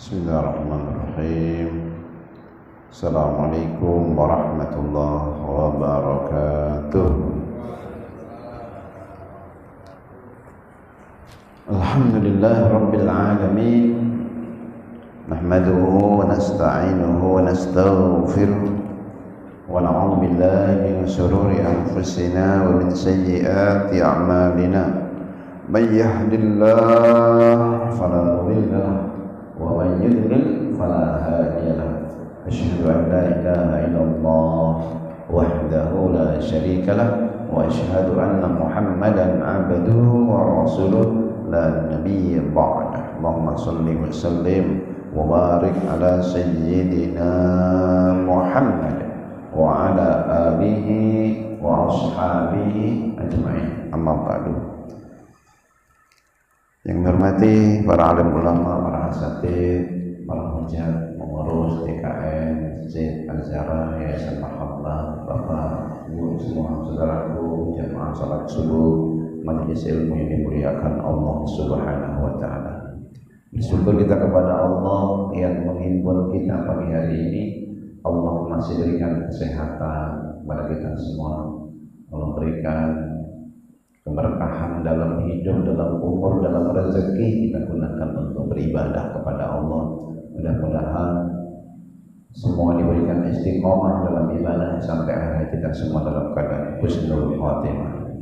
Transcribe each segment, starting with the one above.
Bismillahirrahmanirrahim. Assalamualaikum warahmatullahi wabarakatuh. Alhamdulillah rabbil alamin. Nahmaduhu wa nasta'inuhu wa nastaghfiruh wa na'udzu billahi min shururi anfusina wa min sayyiati a'malina. May yahdihillahu fala mudilla lahu wa man yudlil fala hadiya lahu. Asyhadu an la ilaha illallah wahdahu la syarika lahu wa asyhadu anna Muhammadan 'abduhu wa rasuluh la nabiyya ba'dah. Allahumma shalli wa sallim wa barik ala sayyidina Muhammad wa ala alihi wa ashabihi ajma'in. Amma ba'du. Yang dihormati para alim ulama, para asatidz, para hujat, pengurus TKN, Masjid Al-Zahra, Yayasan Mahabbah, Bapak, Ibu, semua saudaraku, jamaah salat subuh, majelis ilmu yang dimuliakan Allah Subhanahu wa taala. Bersyukur kita kepada Allah yang menghimpun kita pagi hari ini. Allah masih berikan kesehatan kepada kita semua. Allah berikan keberkahan dalam hidup, dalam umur, dalam rezeki kita gunakan untuk beribadah kepada Allah. Mudah-mudahan semua diberikan istiqomah dalam ibadah sampai akhir kita semua dalam keadaan husnul khatimah.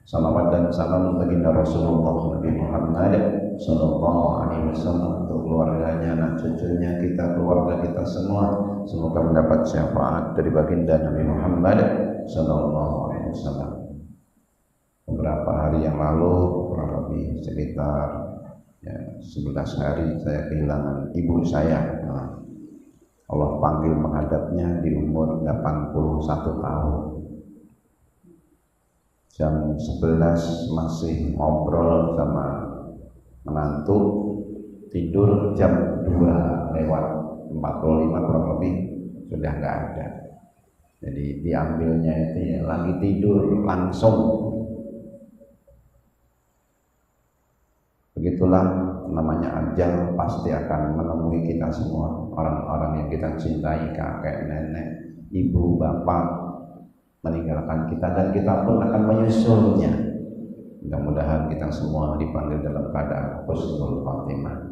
Salawat dan salam bagi Rasulullah Nabi Muhammad sallallahu alaihi wasallam, untuk keluarganya, anak cucunya, kita, keluarga kita semua, semoga mendapat syafaat dari baginda Nabi Muhammad sallallahu alaihi wasallam. Beberapa hari yang lalu, kurang lebih sekitar 11 hari, saya kehilangan ibu saya. Allah panggil menghadapnya di umur 81 tahun. Jam 11 masih ngobrol sama menantu, tidur jam 2 lewat 45 kurang lebih sudah nggak ada. Jadi diambilnya itu ya, lagi tidur langsung. Begitulah namanya ajal, pasti akan menemui kita semua, orang-orang yang kita cintai, kakek, nenek, ibu, bapak meninggalkan kita, dan kita pun akan menyusulnya. Mudah-mudahan kita semua dipanggil dalam keadaan husnul khatimah.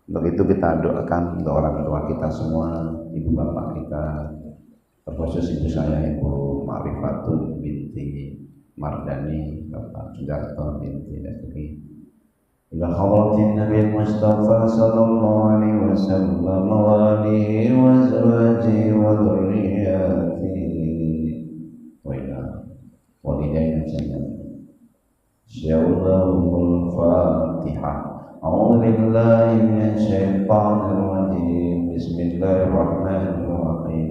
Untuk itu kita doakan untuk orang tua kita semua, ibu bapak kita, terkhusus ibu saya, Ibu Ma'rifatun binti Mardani, Bapak Sudarto binti Dasuki. Ila hadratin Nabi Mustafa sallallahu alaihi wasallam wa alihi wa azwajihi wa dhurriyyatihi wa ila walidayna jami'an. Sya'allahul Fatihah. A'udzu billahi minasy syaithanir rajim. Bismillahirrahmanirrahim.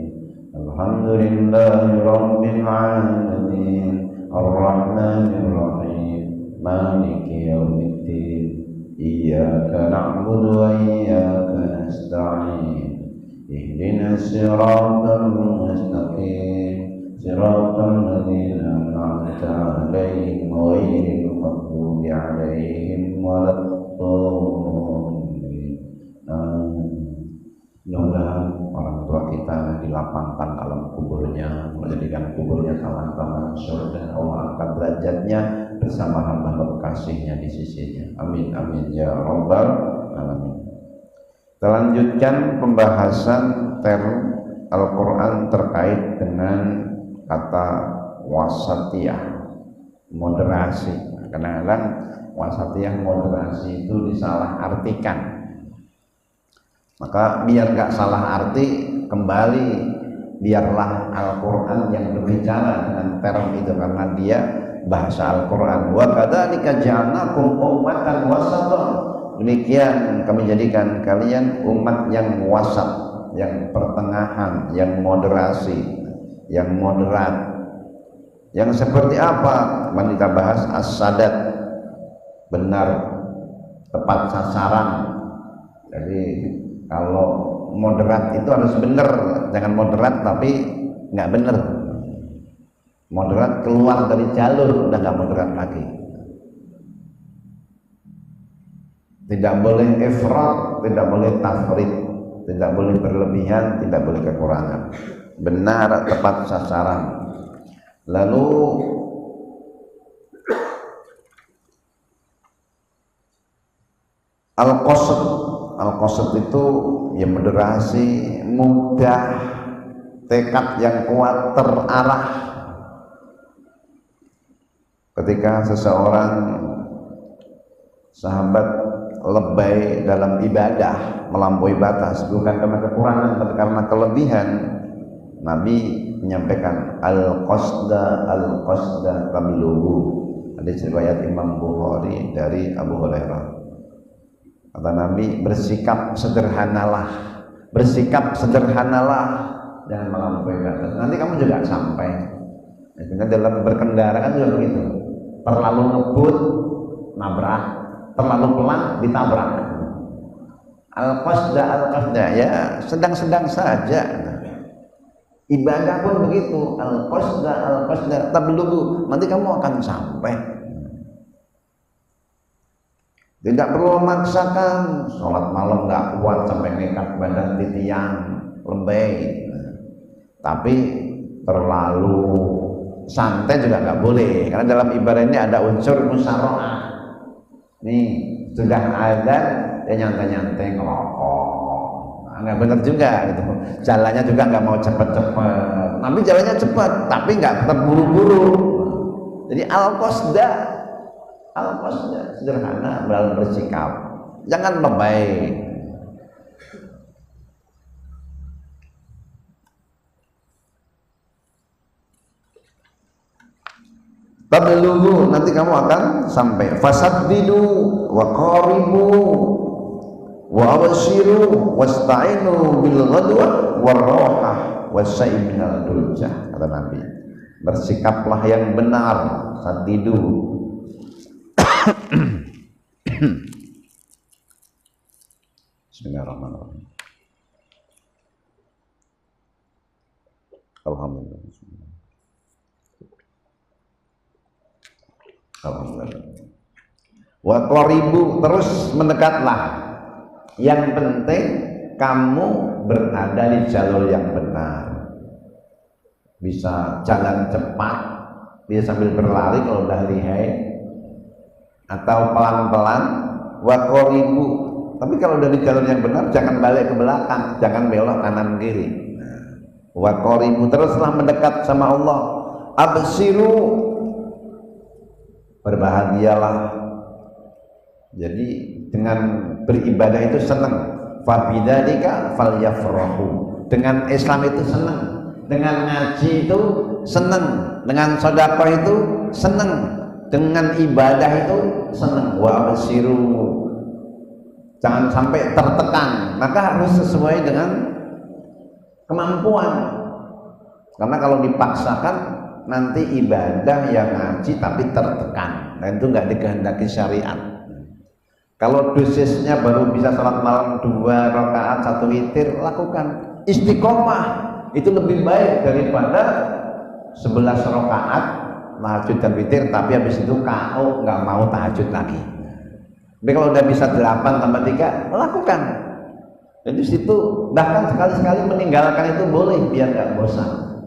Alhamdulillahi rabbil alamin. Ar-Rahmanir Rahim. Maliki yaumiddin. Iyyaka na'budu wa iyyaka nasta'in. Ihdinas siratal mustaqim. Siratal ladzina an'amta 'alaihim ghairil maghdubi 'alaihim waladdallin. Mudah-mudahan orang tua kita dilapangkan alam kuburnya, menjadikan kuburnya taman-taman surga. Allah angkat derajatnya bersama hamba kekasihnya di sisinya. Amin amin ya rabbal alamin. Kita lanjutkan pembahasan term Al-Quran terkait dengan kata wasatiyah, moderasi. Kadang-kadang wasatiyah, moderasi itu disalahartikan. Maka biar gak salah arti, kembali biarlah Al-Quran yang berbicara dengan term itu, karena dia bahasa Al-Quran. Wa kadzalika ja'alnakum ummatan wasatan. Demikian kami jadikan kalian umat yang wasat, yang pertengahan, yang moderasi, yang moderat. Yang seperti apa? Kemarin kita bahas as-sadat, benar, tepat sasaran. Jadi kalau moderat itu harus benar, jangan moderat tapi nggak benar. Moderat keluar dari jalur, udah nggak moderat lagi. Tidak boleh ifrat, tidak boleh tafrid, tidak boleh berlebihan, tidak boleh kekurangan. Benar, tepat sasaran. Lalu al-qasd itu ya moderasi, mudah, tekad yang kuat, terarah. Ketika seseorang sahabat lebay dalam ibadah, melampaui batas, bukan karena kekurangan tapi karena kelebihan, Nabi menyampaikan al-qasda tablughu. Hadis riwayat Imam Bukhari dari Abu Hurairah. Kata Nabi, bersikap sederhanalah, jangan melampaui batas. Nanti kamu juga sampai. Nah, dalam berkendara kan juga begitu. Terlalu ngebut, nabrak. Terlalu pelan, ditabrak. Al-qasda ya sedang-sedang saja. Ibadah pun begitu. Al-qasda tablughu. Nanti kamu akan sampai. Tidak perlu memaksakan. Sholat malam nggak kuat sampai ngikat badan di tiang, lebay. Tapi terlalu santai juga nggak boleh. Karena dalam ibadah ini ada unsur musyarakah. Nih sudah ada ya nyantai-nyantai ngerokok. Nggak benar juga gitu. Jalannya juga nggak mau cepet-cepet. Nabi jalannya cepat, tapi nggak terburu-buru. Jadi al-qasda sederhana dalam bersikap, jangan lebay. Tablughu, nanti kamu akan sampai. Fasaddidu wa qaribu wa abshiru wasta'inu bil ghadwa war rawhah wasai minal dulcah, kata Nabi. Bersikaplah yang benar, saddidu. Bismillahirrahmanirrahim. Alhamdulillah. Wa qaribu, terus mendekatlah. Yang penting kamu berada di jalur yang benar. Bisa jalan cepat, bisa sambil berlari kalau udah lihai, atau pelan-pelan. Wa qaribu, tapi kalau udah di jalur yang benar jangan balik ke belakang, jangan belok kanan kiri. Wa qaribu, teruslah mendekat sama Allah. Absiru, berbahagialah. Jadi dengan beribadah itu senang. Fabidzalika falyafrahu. Dengan Islam itu senang, dengan ngaji itu senang, dengan sedekah itu senang, dengan ibadah itu senang. Wa absiru, jangan sampai tertekan, maka harus sesuai dengan kemampuan. Karena kalau dipaksakan nanti ibadah yang ngaji tapi tertekan, dan itu nggak dikehendaki syariat. Kalau dosisnya baru bisa salat malam 2 rakaat 1 witir, lakukan. Istiqomah itu lebih baik daripada 11 rakaat tahajud dan witir tapi habis itu KO, nggak mau tahajud lagi. Tapi kalau udah bisa 8 tambah 3, lakukan. Jadi situ bahkan sekali-sekali meninggalkan itu boleh biar nggak bosan.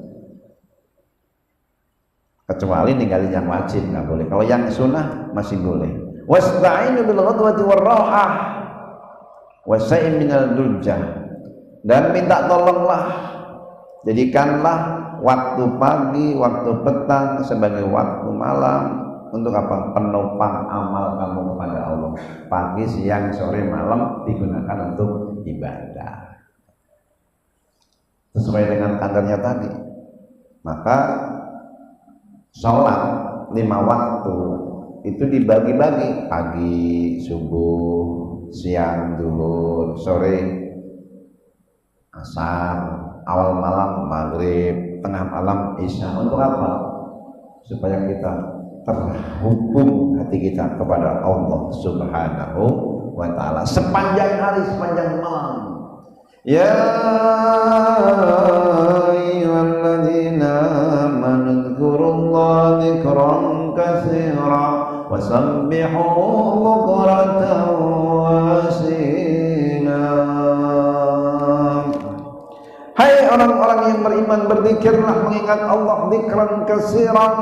Kecuali ninggalin yang wajib nggak boleh. Kalau yang sunnah masih boleh. Wasta'inu bil ghadwati war rawhah wasai minal dulcah, dan minta tolonglah, jadikanlah waktu pagi, waktu petang sebagai waktu malam. Untuk apa? Penopang amal kamu kepada Allah. Pagi, siang, sore, malam digunakan untuk ibadah sesuai dengan kadarnya tadi. Maka sholat 5 waktu itu dibagi-bagi, pagi, subuh, siang, zuhur, sore, asar, awal malam, maghrib, tengah malam, isya. Untuk apa? Supaya kita terhubung hati kita kepada Allah Subhanahu wa ta'ala sepanjang hari, sepanjang malam. Ya ayyuhalladzina amanu dzkurullaha dzikran katsira wasabbihuhu bukratan wa beriman, berzikirlah, mengingat Allah dzikran katsiran,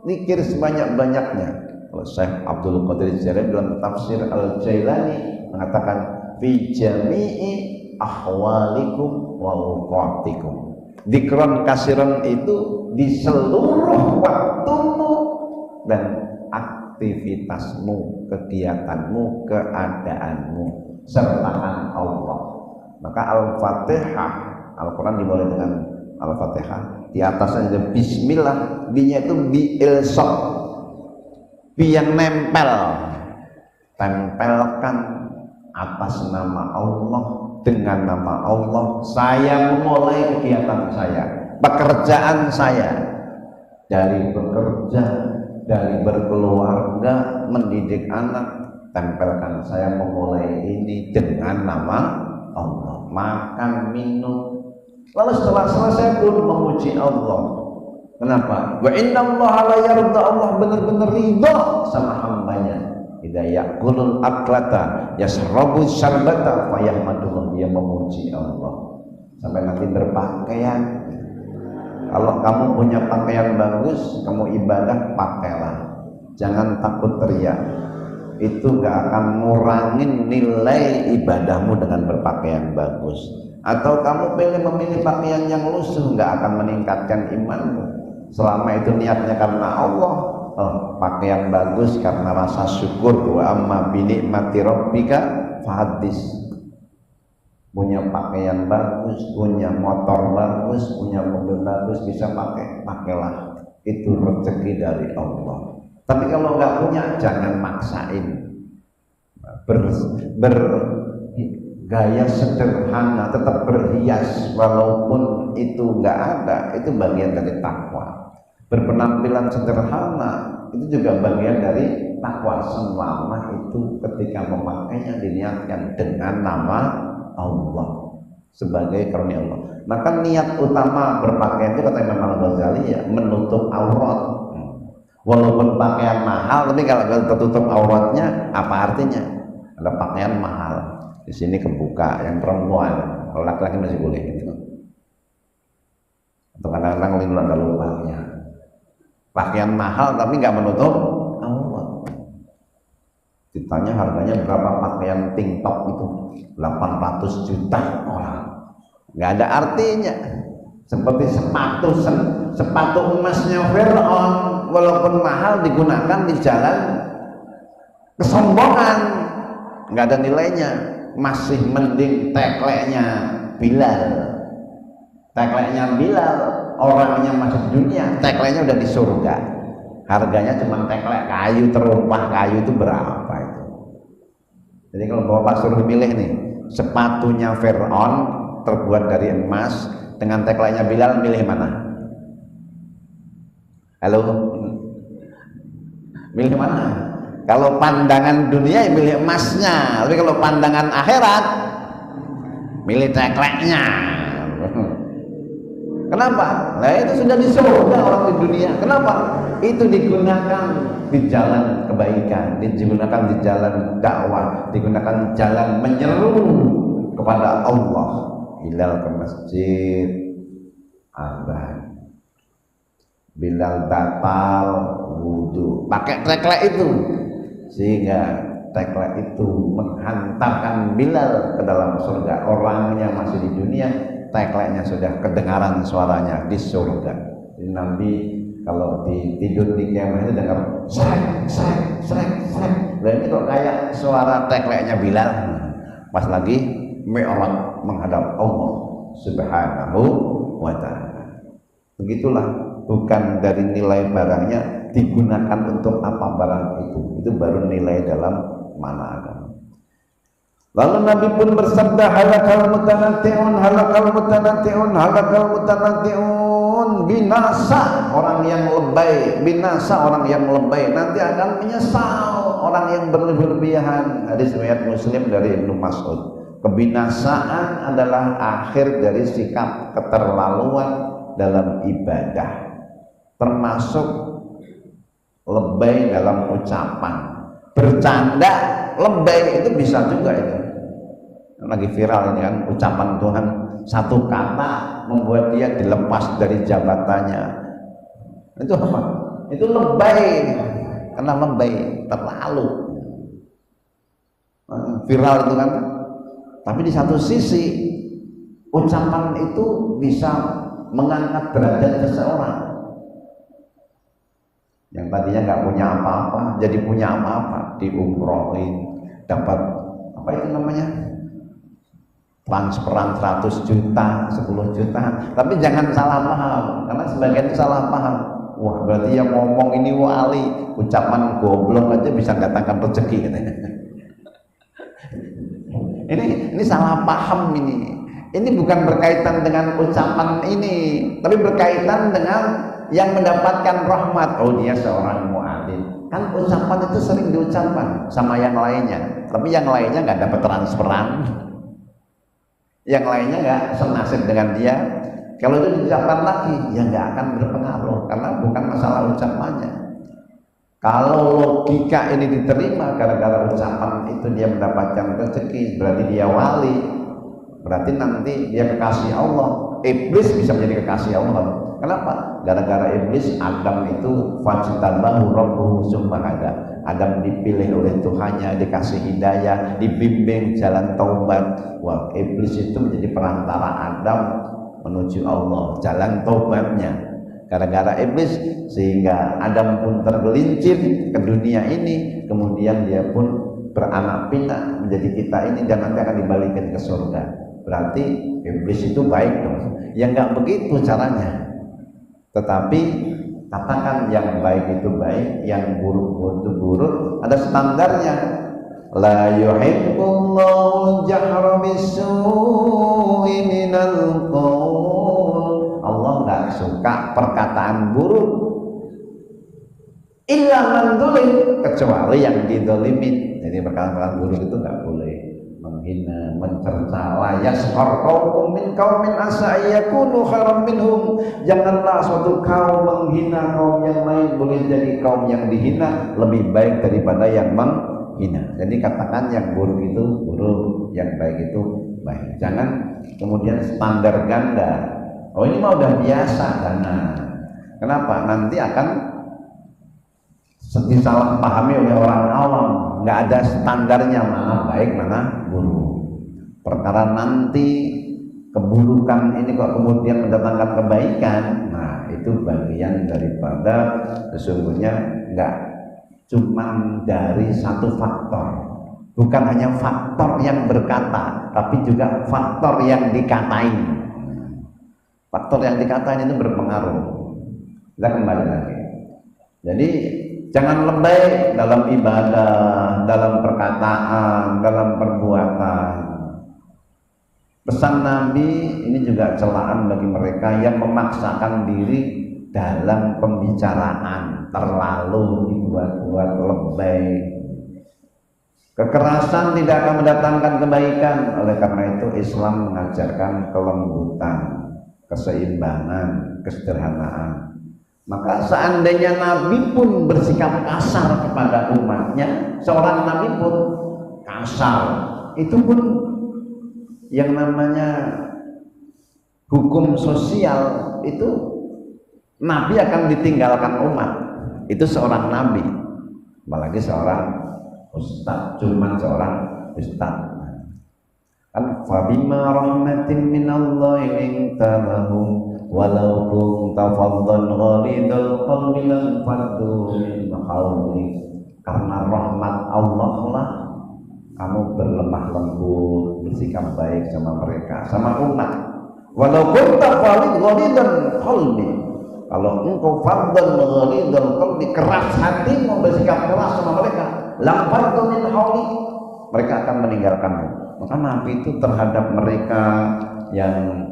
zikir sebanyak-banyaknya. Kalau Syekh Abdul Qadir Jailani dalam tafsir Al-Jailani mengatakan fi jami'i ahwalikum wa awqatikum. Dzikran katsiran itu di seluruh waktumu dan aktivitasmu, kegiatanmu, keadaanmu, sertaan Allah. Maka Al-Fatihah, Al-Quran dimulai dengan Al-Fatihah, di atasnya ada Bismillah, B-nya itu bi-ilsaq, B yang nempel, tempelkan atas nama Allah, dengan nama Allah saya memulai kegiatan saya, pekerjaan saya, dari bekerja, dari berkeluarga, mendidik anak, tempelkan saya memulai ini dengan nama Allah. Makan, minum, lalu setelah selesai pun memuji Allah. Kenapa? Wa innallaha la yarda, Allah benar-benar ridha sama hambanya. Idza yaqulul aklata yasrabu syarbata fayahmadullah, dia memuji Allah. Sampai nanti berpakaian, kalau kamu punya pakaian bagus, kamu ibadah pakailah, jangan takut teriak. Itu gak akan ngurangin nilai ibadahmu dengan berpakaian bagus. Atau kamu memilih pakaian yang lusuh, gak akan meningkatkan imanmu. Selama itu niatnya karena Allah, pakaian bagus karena rasa syukur. Wa amma bi ni'mati rabbika fahaddits. Punya pakaian bagus, punya motor bagus, punya mobil bagus, bisa pakailah. Itu rezeki dari Allah. Tapi kalau nggak punya, jangan maksain. Bergaya sederhana, tetap berhias walaupun itu nggak ada, itu bagian dari takwa. Berpenampilan sederhana itu juga bagian dari takwa, selama itu ketika memakainya diniatkan dengan nama Allah, sebagai karunia Allah. Maka niat utama berpakaian itu kata Imam Al-Ghazali ya menutup aurat. Walaupun pakaian mahal, tapi kalau tertutup auratnya apa artinya? Ada pakaian mahal, di sini kebuka, yang perempuan, kalau laki-laki masih boleh gitu. Atau kadang-kadang lindung ada lubangnya. Pakaian mahal tapi nggak menutup aurat. Ditanya harganya berapa pakaian TikTok itu, 800 juta orang, nggak ada artinya. Seperti sepatu emasnya Fir'aun, walaupun mahal digunakan di jalan kesombongan, nggak ada nilainya. Masih mending tekleknya Bilal. Tekleknya Bilal, orangnya masuk dunia, tekleknya udah di surga. Harganya cuma teklek kayu, terumpah kayu, itu berapa itu? Jadi kalau Bapak suruh pilih nih, sepatunya Fir'aun terbuat dari emas dengan tekleknya Bilal, milih mana? Halo? Milih mana? Kalau pandangan dunia ya milih emasnya, tapi kalau pandangan akhirat milih tekleknya. Kenapa? Nah itu sudah di surga orang di dunia. Kenapa? Itu digunakan di jalan kebaikan, digunakan di jalan dakwah, digunakan jalan menyeru kepada Allah. Bilal ke masjid, azan. Bilal batal wudu, pakai teklek itu, sehingga teklek itu menghantarkan Bilal ke dalam surga. Orangnya masih di dunia, tekleknya sudah kedengaran suaranya di surga. Jadi Nabi kalau tidur di kemah itu dengar srek srek srek srek. Dan itu kayak suara tekleknya Bilal pas lagi Mi'raj menghadap Allah Subhanahu wa ta'ala. Begitulah, bukan dari nilai barangnya, digunakan untuk apa barang itu baru nilai dalam mana agama. Lalu Nabi pun bersabda, halakal mutanatti'un, halakal mutanatti'un, halakal mutanatti'un, binasa orang yang lebay, binasa orang yang lebay, nanti akan menyesal orang yang berlebih-lebihan. Hadis riwayat Muslim dari Ibnu Mas'ud. Kebinasaan adalah akhir dari sikap keterlaluan dalam ibadah, termasuk lebay dalam ucapan, bercanda, lebay itu bisa juga itu. Lagi viral ini kan, ucapan Tuhan satu kata membuat dia dilepas dari jabatannya. Itu apa? Itu lebay, karena lebay terlalu viral itu kan. Tapi di satu sisi ucapan itu bisa mengangkat derajat seseorang yang tadinya nggak punya apa-apa jadi punya apa-apa, diumrohin, dapat apa itu namanya, transferan 100 juta, 10 juta. Tapi jangan salah paham, karena sebagian itu salah paham. Wah, berarti yang ngomong ini wali, ucapan goblok aja bisa datangkan rezeki katanya. Ini salah paham ini. Ini bukan berkaitan dengan ucapan ini, tapi berkaitan dengan yang mendapatkan rahmat. Oh, dia seorang mu'adzin. Kan ucapan itu sering diucapkan sama yang lainnya, tapi yang lainnya nggak dapat transferan, yang lainnya nggak senasib dengan dia. Kalau itu diucapkan lagi, ya nggak akan berpengaruh, karena bukan masalah ucapannya. Kalau logika ini diterima gara-gara ucapan itu dia mendapatkan rezeki, berarti dia wali, berarti nanti dia kekasih Allah. Iblis bisa menjadi kekasih Allah. Kenapa? Gara-gara iblis Adam itu fajtabahu rabbuhu summa hada. Adam dipilih oleh Tuhannya, dikasih hidayah, dibimbing jalan taubat. Wah, iblis itu menjadi perantara Adam menuju Allah, jalan taubatnya. Gara-gara iblis sehingga Adam pun tergelincir ke dunia ini, kemudian dia pun beranak pinak menjadi kita ini dan nanti akan dibalikin ke surga. Berarti iblis itu baik dong. Ya nggak begitu caranya. Tetapi katakan yang baik itu baik, yang buruk itu buruk, ada standarnya. La yuhibbullahu jahra bis-su'i minal qaul. Allah nggak suka perkataan buruk. Illa man dzulim, kecuali yang didolimin. Jadi perkataan buruk itu nggak boleh. Menghina, mencerca, la yaskhar qaumun min qaumin asa yakunu khairan minhum. Janganlah suatu kaum menghina kaum yang lain, boleh jadi kaum yang dihina lebih baik daripada yang menghina. Jadi katakan yang buruk itu buruk, yang baik itu baik. Jangan kemudian standar ganda. Oh, ini mah udah biasa karena kenapa? Nanti akan disalah pahami oleh orang awam. Nggak ada standarnya mana baik mana buruk. Perkara nanti keburukan ini kok kemudian mendatangkan kebaikan, nah itu bagian daripada sesungguhnya nggak cuma dari satu faktor, bukan hanya faktor yang berkata, tapi juga faktor yang dikatain. Faktor yang dikatain itu berpengaruh. Kita kembali lagi. Jadi jangan lebay dalam ibadah, dalam perkataan, dalam perbuatan. Pesan Nabi ini juga celaan bagi mereka yang memaksakan diri dalam pembicaraan, terlalu dibuat-buat lebay. Kekerasan tidak akan mendatangkan kebaikan. Oleh karena itu Islam mengajarkan kelembutan, keseimbangan, kesederhanaan. Maka seandainya Nabi pun bersikap kasar kepada umatnya, seorang Nabi pun kasar, itu pun yang namanya hukum sosial itu Nabi akan ditinggalkan umat. Itu seorang Nabi, apalagi seorang ustaz, cuma seorang ustaz. Kan fabima rahmatin minallahi linta lahum walau kunta faddan ghalidal qalbi lan faddu min hawlik. Karena rahmat Allah lah kamu berlemah lembut, bersikap baik sama mereka, sama umat. Walau kunta ghalidal qalbi, kalau engkau faddan ghalidal qalbi, keras hati mau bersikap keras sama mereka, lan faddu min hawlik, mereka akan meninggalkanmu. Maka Nabi itu terhadap mereka yang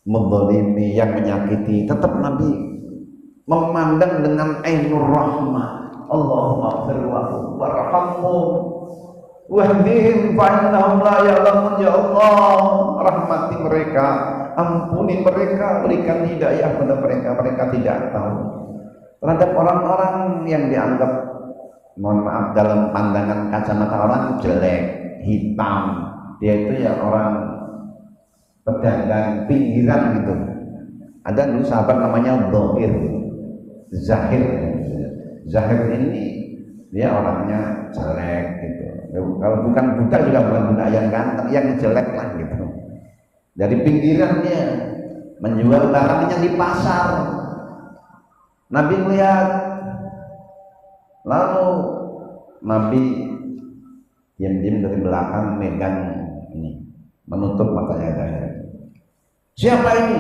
menzalimi, yang menyakiti, tetap Nabi memandang dengan ainur rahmah. Allahumma ighfir lahum warhamhum wahdihim fa innahum la ya'lamun. Ya Allah, rahmati mereka, ampuni mereka, berikan hidayah kepada mereka, mereka tidak tahu. Terhadap orang-orang yang dianggap, mohon maaf, dalam pandangan kacamata orang jelek, hitam, dia itu ya orang pedagang pinggiran gitu. Ada dulu sahabat namanya Zahir. Zahir ini dia orangnya jelek gitu. Kalau bukan budak juga bukan budak yang ganteng, yang jelek lah gitu. Dari pinggiran dia menjual barangnya di pasar. Nabi melihat, lalu Nabi diam-diam dari belakang megang ini, menutup matanya Zahir. Siapa ini?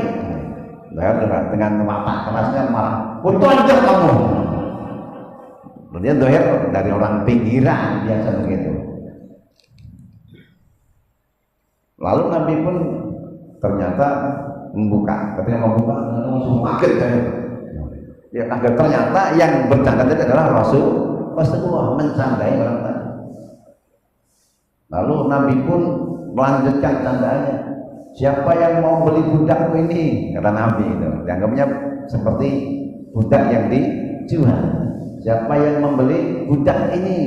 Zahir dengan watak kerasnya marah. Kutu aja kamu. Dia Zahir dari orang pinggiran biasa begitu. Lalu Nabi pun ternyata membuka. Ketika membuka, langsung kaget Zahir. Ya kaget, ternyata yang bercanda itu adalah Rasulullah mencandai orang tadi. Lalu Nabi pun melanjutkan candaannya. Siapa yang mau beli budakku ini? Kata Nabi itu. Dianggapnya seperti budak yang dijual. Siapa yang membeli budak ini?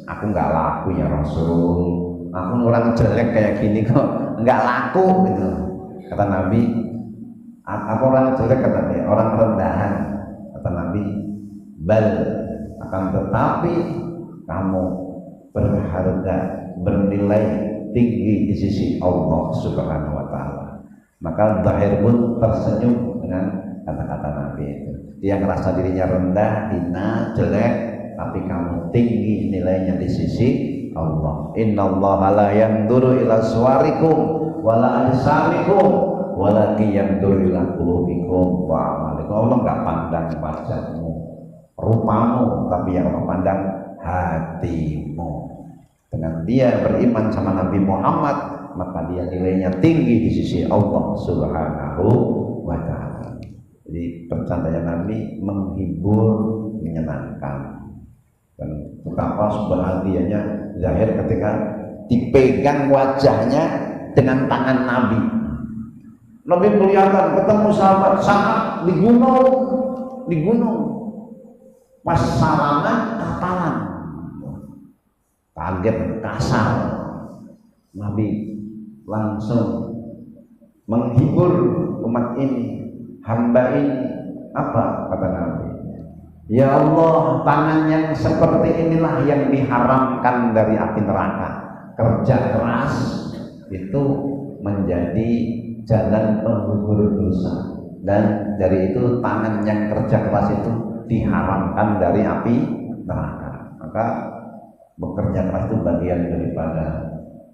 Aku nggak laku ya Rasul. Aku orang jelek kayak gini kok nggak laku gitu. Kata Nabi. Aku orang jelek kata dia, orang rendahan. Kata Nabi, bal akan tetapi kamu berharga, bernilai tinggi di sisi Allah Subhanahu wa taala. Maka Zahir pun tersenyum dengan kata-kata Nabi itu. Dia ngerasa dirinya rendah, hina, jelek, tapi kamu tinggi nilainya di sisi Allah. Innallaha la yanzuru ila suwarikum wala ajsamikum walakin yanzuru ila qulubikum wa amalikum. Allah enggak pandang wajahmu, rupamu, tapi yang Allah pandang hatimu. Dengan dia beriman sama Nabi Muhammad, maka dia nilainya tinggi di sisi Allah Subhanahu wa ta'ala. Jadi bercandanya Nabi menghibur, menyenangkan. Dan betapa bahagianya Zahir ketika dipegang wajahnya dengan tangan Nabi. Nabi kelihatan ketemu sahabat saat di gunung. Pas salaman kapalan. Kaget, kasar. Nabi langsung menghibur umat ini, hamba ini. Apa kata Nabi? Ya Allah, tangan yang seperti inilah yang diharamkan dari api neraka. Kerja keras itu menjadi jalan pengukur dosa, dan dari itu tangan yang kerja keras itu diharamkan dari api neraka. Maka bekerja keras itu bagian daripada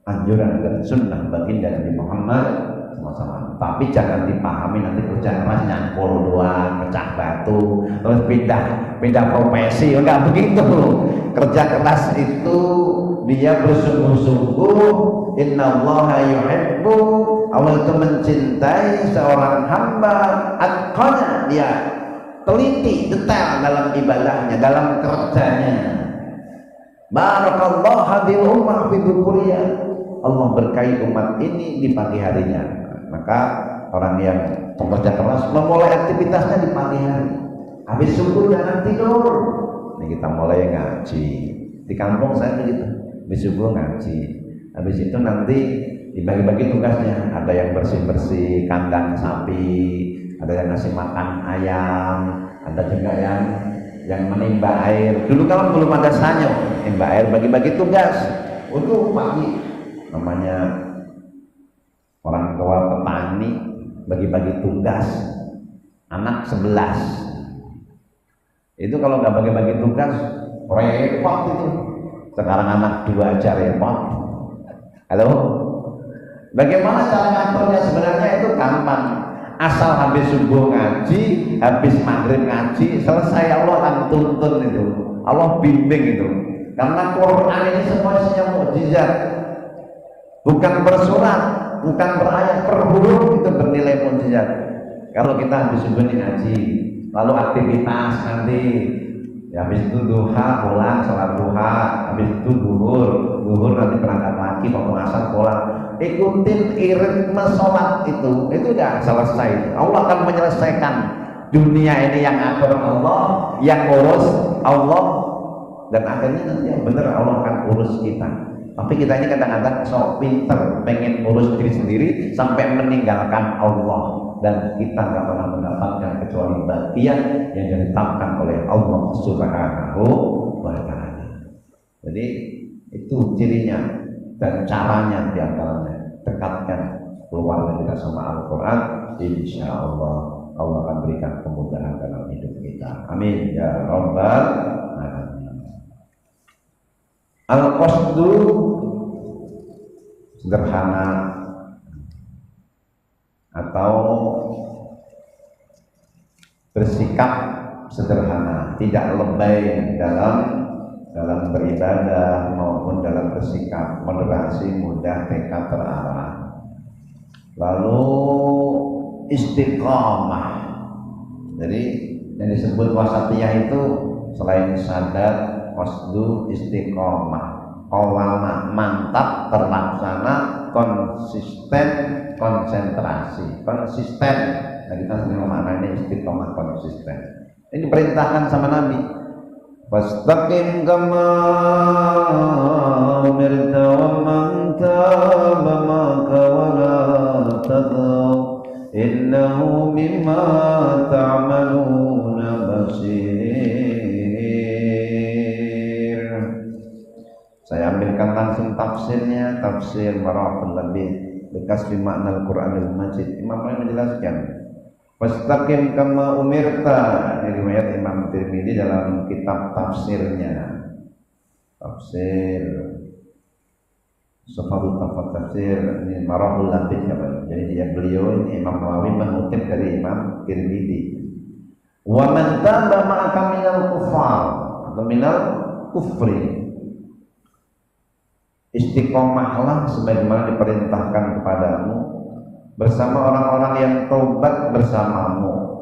anjuran dan sunnah baginda Nabi Muhammad SAW. Tapi jangan dipahami nanti kerja keras nyangkul doang, pecah batu, terus pindah profesi. Enggak begitu. Kerja keras itu dia bersungguh-sungguh. Innallaha yuhibbu, Allah itu mencintai seorang hamba atqana, dia teliti, detail dalam ibadahnya, dalam kerjanya. Barakallahu hadil ummah fi dzurriyyah. Allah berkahi umat ini di pagi harinya. Maka orang yang bekerja keras memulai aktivitasnya di pagi hari. Habis subuh jangan tidur. Ini kita mulai ngaji. Di kampung saya begitu. Habis subuh ngaji. Habis itu nanti dibagi-bagi tugasnya. Ada yang bersih-bersih kandang sapi, ada yang ngasih makan ayam, ada juga yang menimba air. Dulu kalau belum ada sanyo, menimba air, bagi-bagi tugas. Untuk pagi namanya orang tua petani bagi-bagi tugas. Anak 11. Itu kalau nggak bagi-bagi tugas repot itu. Sekarang anak 2 aja repot. Halo? Bagaimana cara ngaturnya? Sebenarnya itu gampang. Asal habis subuh ngaji, habis maghrib ngaji, selesai Allah akan tuntun itu. Allah bimbing itu. Karena Quran ini semua isinya mukjizat. Bukan bersurat, bukan berayat, per huruf itu bernilai mukjizat. Kalau kita habis subuh ngaji, lalu aktivitas nanti, ya habis itu duha pulang sholat duha, habis itu duhur nanti berangkat lagi, waktu asar pulang. Ikutin ritme sholat itu udah selesai. Allah akan menyelesaikan dunia ini yang atur Allah, yang urus Allah, dan akhirnya nanti yang benar Allah akan urus kita. Tapi kita ini kadang-kadang sok pinter, pengen ngurus diri sendiri sampai meninggalkan Allah, dan kita nggak pernah mendapatkan kecuali bagian yang ditetapkan oleh Allah Subhanahu wa Ta'ala. Jadi itu cirinya dan caranya diantaranya dekatkan keluarga kita sama Al-Quran. Insya Allah Allah akan berikan kemudahan dalam hidup kita. Amin ya Rabbal Alamin. Al-qasdu sederhana atau bersikap sederhana, tidak lebay dalam beribadah maupun dalam bersikap, moderasi, mudah, tekad, terarah. Lalu istiqamah. Jadi yang disebut wasatiyah itu selain sadar, qasdu, istiqamah, qawama, mantap, terlaksana, konsisten, konsentrasi, konsisten. Nah, kita sering memaknai istiqamah, konsisten. Ini diperintahkan sama Nabi. Fastaqim kama umirta wa man taba ma'aka wa la tadghaw innahu mimma ta'maluna basir. Saya ambilkan langsung tafsirnya, tafsir Marahul Labid bekas makna Al-Quranil Majid. Imam Nawawi menjelaskan, Fastaqim kama umirta, ini riwayat Imam Tirmidzi dalam kitab tafsirnya, tafsir Sufadul Tafsir ini Marahul Labid. Jadi beliau ini Imam Nawawi mengutip dari Imam Tirmidzi. Wa man taba ma'aka minal kufar atau minal kufri, istiqomahlah sebagaimana diperintahkan kepadamu bersama orang-orang yang taubat bersamamu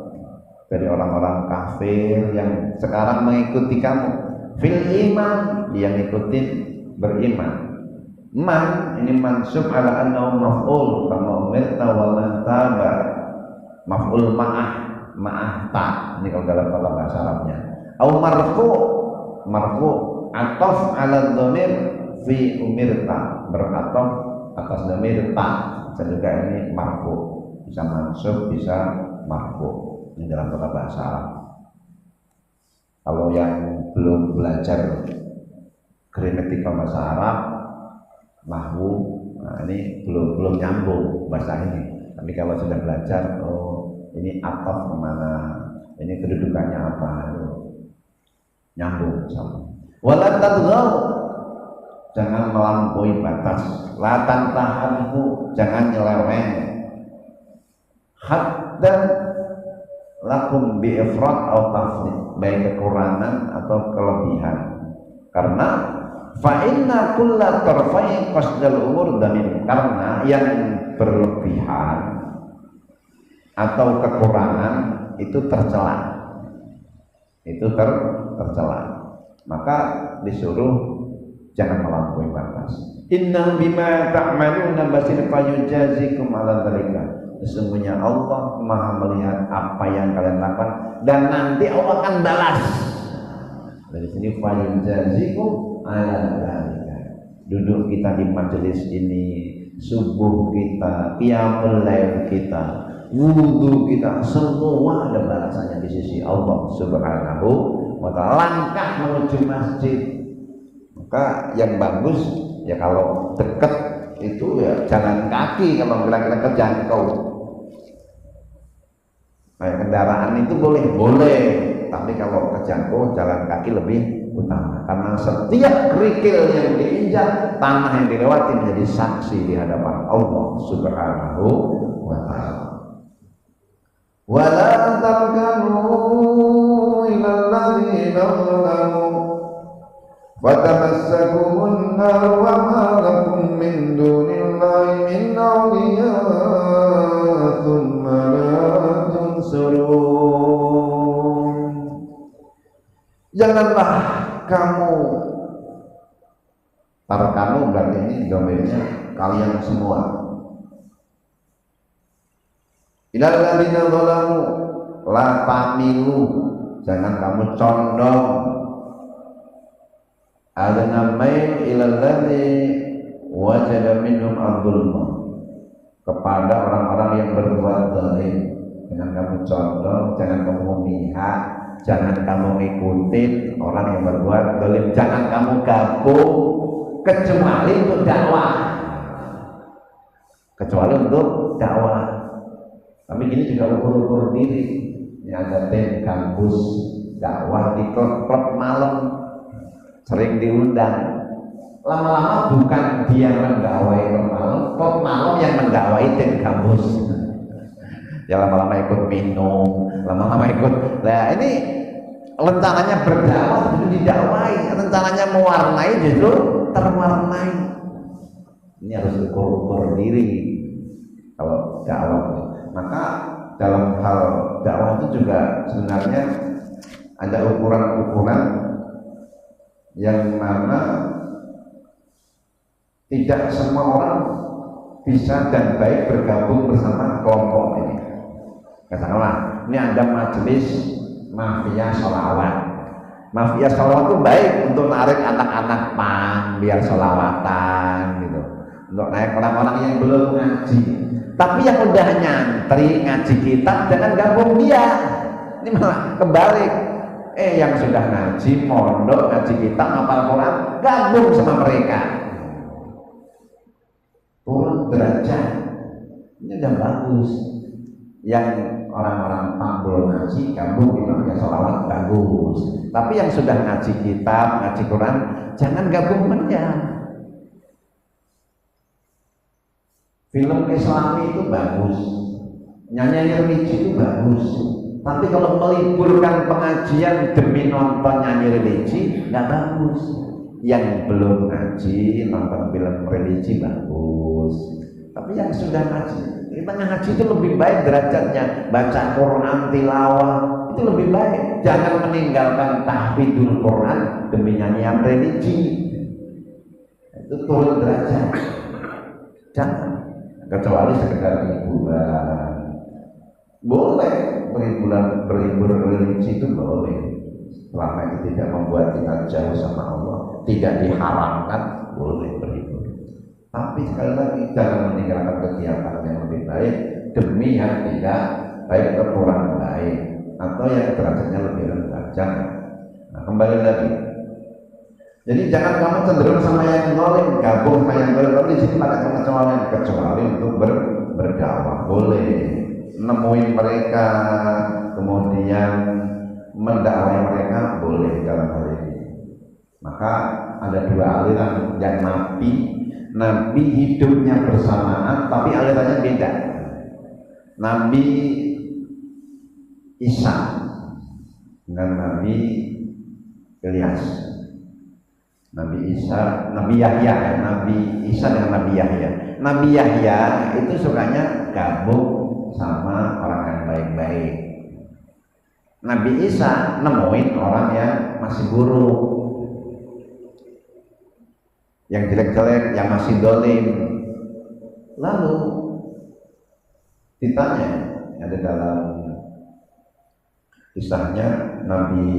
dari orang-orang kafir yang sekarang mengikuti kamu. Fil iman, yang ikutin beriman. Man ini mansub ala annahu maf'ul kama umirta wa man taba, maf'ul ma'ah ta, ini kalau dalam bahasa Arabnya. Au marfu ataf ala dhamir fi umirta, berataf atas dhamir ta. Dan juga ini marfu, bisa mansub, bisa marfu. Ini dalam bahasa Arab. Kalau yang belum belajar gramatikal bahasa Arab, nahwu, nah ini belum nyambung bahasa ini. Tapi kalau sudah belajar, oh ini ataf kemana, ini kedudukannya apa, itu nyambung sama. Wala tadghaw, jangan melampaui batas. La tantahanhu, jangan nyeleweng. Hatta lakum bi ifrat atau tafrid, baik kekurangan atau kelebihan. Karena fa inna kulla tarfai qasdal umur damin, karena yang berlebihan atau kekurangan itu tercela. Itu tercela. Maka disuruh jangan melampaui batas. Inna bima ta'maluna basir fayujazikum ala dzalika. Sesungguhnya Allah Maha melihat apa yang kalian lakukan dan nanti Allah akan balas. Dari sini fayujazikum ala dzalika. Duduk kita di majelis ini, subuh kita, qiyamul lail kita, wudu kita, semua ada balasannya di sisi Allah Subhanahu wa Ta'ala. Langkah menuju masjid, maka yang bagus ya kalau dekat itu ya jalan kaki, kalau kira-kira kejangkau. Kayak kendaraan itu boleh, tapi kalau kejangkau jalan kaki lebih utama, karena setiap kerikil yang diinjak, tanah yang dilewati menjadi saksi di hadapan Allah Subhanahu wa Ta'ala. Wala tarkanu ilal ladzina zalamu وَتَمَسَّكُمُ النَّارُ وَمَا لَكُم مِّن دُونِ اللَّهِ مِنْ أَوْلِيَاءَ ثُمَّ لَا تُنصَرُونَ. Janganlah kamu, para kamu berarti ini domainnya kalian semua. Ilal ladzina zalamu la tamilu, jangan kamu condong. Adana mail ilal ladzi wajada minhum adzulma, kepada orang-orang yang berbuat zalim. Jangan kamu condong, jangan kamu mihak, jangan kamu ngikutin orang yang berbuat zalim, jangan kamu gabung kecuali untuk dakwah. Kecuali untuk dakwah. Tapi gini juga ukur-ukur diri. Ini ada tim kampus dakwah di klub malam, sering diundang. Lama-lama bukan dia mendakwai klub malam yang mendakwai tim kampus. Ya lama-lama ikut minum, lama-lama ikut. Nah ini rencananya berdakwah justru didakwai, rencananya mewarnai justru terwarnai. Ini harus ukur-ukur diri kalau dakwah. Maka dalam hal dakwah itu juga sebenarnya ada ukuran-ukuran yang mana tidak semua orang bisa dan baik bergabung bersama kelompok ini. Katakanlah, ini ada majelis mafia sholawat. Mafia sholawat itu baik untuk narik anak-anak PAN biar sholawatan gitu, untuk naik orang-orang yang belum ngaji. Tapi yang udah nyantri ngaji kitab jangan gabung dia. Ini malah kebalik. Yang sudah ngaji mondok, ngaji kitab, hafal Quran, gabung sama mereka. Turun derajat. Ini udah bagus. Yang orang-orang pambul ngaji gabung di mafia sholawat bagus. Tapi yang sudah ngaji kitab, ngaji Quran, jangan gabung mereka. Film Islami itu bagus, nyanyi religi itu bagus, tapi kalau meliburkan pengajian demi nonton nyanyi religi nggak bagus. Yang belum ngaji nonton film religi bagus, tapi yang sudah ngaji, kita ngaji itu lebih baik derajatnya. Baca Quran tilawah itu lebih baik. Jangan meninggalkan tahfidul Quran demi nyanyian religi, itu turun derajat. Jangan. Kecuali sekedar hiburan, boleh berhibur religi itu boleh, selama itu tidak membuat kita jauh sama Allah, tidak diharamkan, boleh berhibur. Tapi sekali lagi jangan meninggalkan kegiatan yang lebih baik demi yang tidak baik atau kurang baik, atau yang derajatnya lebih rendah. Jangan. Nah, kembali lagi. Jadi jangan kamu cenderung sama yang zalim, gabung sama yang zalim. Tapi di sini pada pengecualian, kecuali untuk berdakwah boleh, nemuin mereka, kemudian mendakwai mereka boleh dalam hal ini. Maka ada dua aliran yang Nabi hidupnya bersamaan, tapi alirannya beda. Nabi Isa dengan Nabi Ilyas. Nabi Isa, Nabi Yahya, Nabi Isa dengan Nabi Yahya. Nabi Yahya itu sukanya gabung sama orang yang baik-baik. Nabi Isa nemuin orang yang masih buruk, yang jelek-jelek, yang masih dolim. Lalu ditanya, ada dalam kisahnya Nabi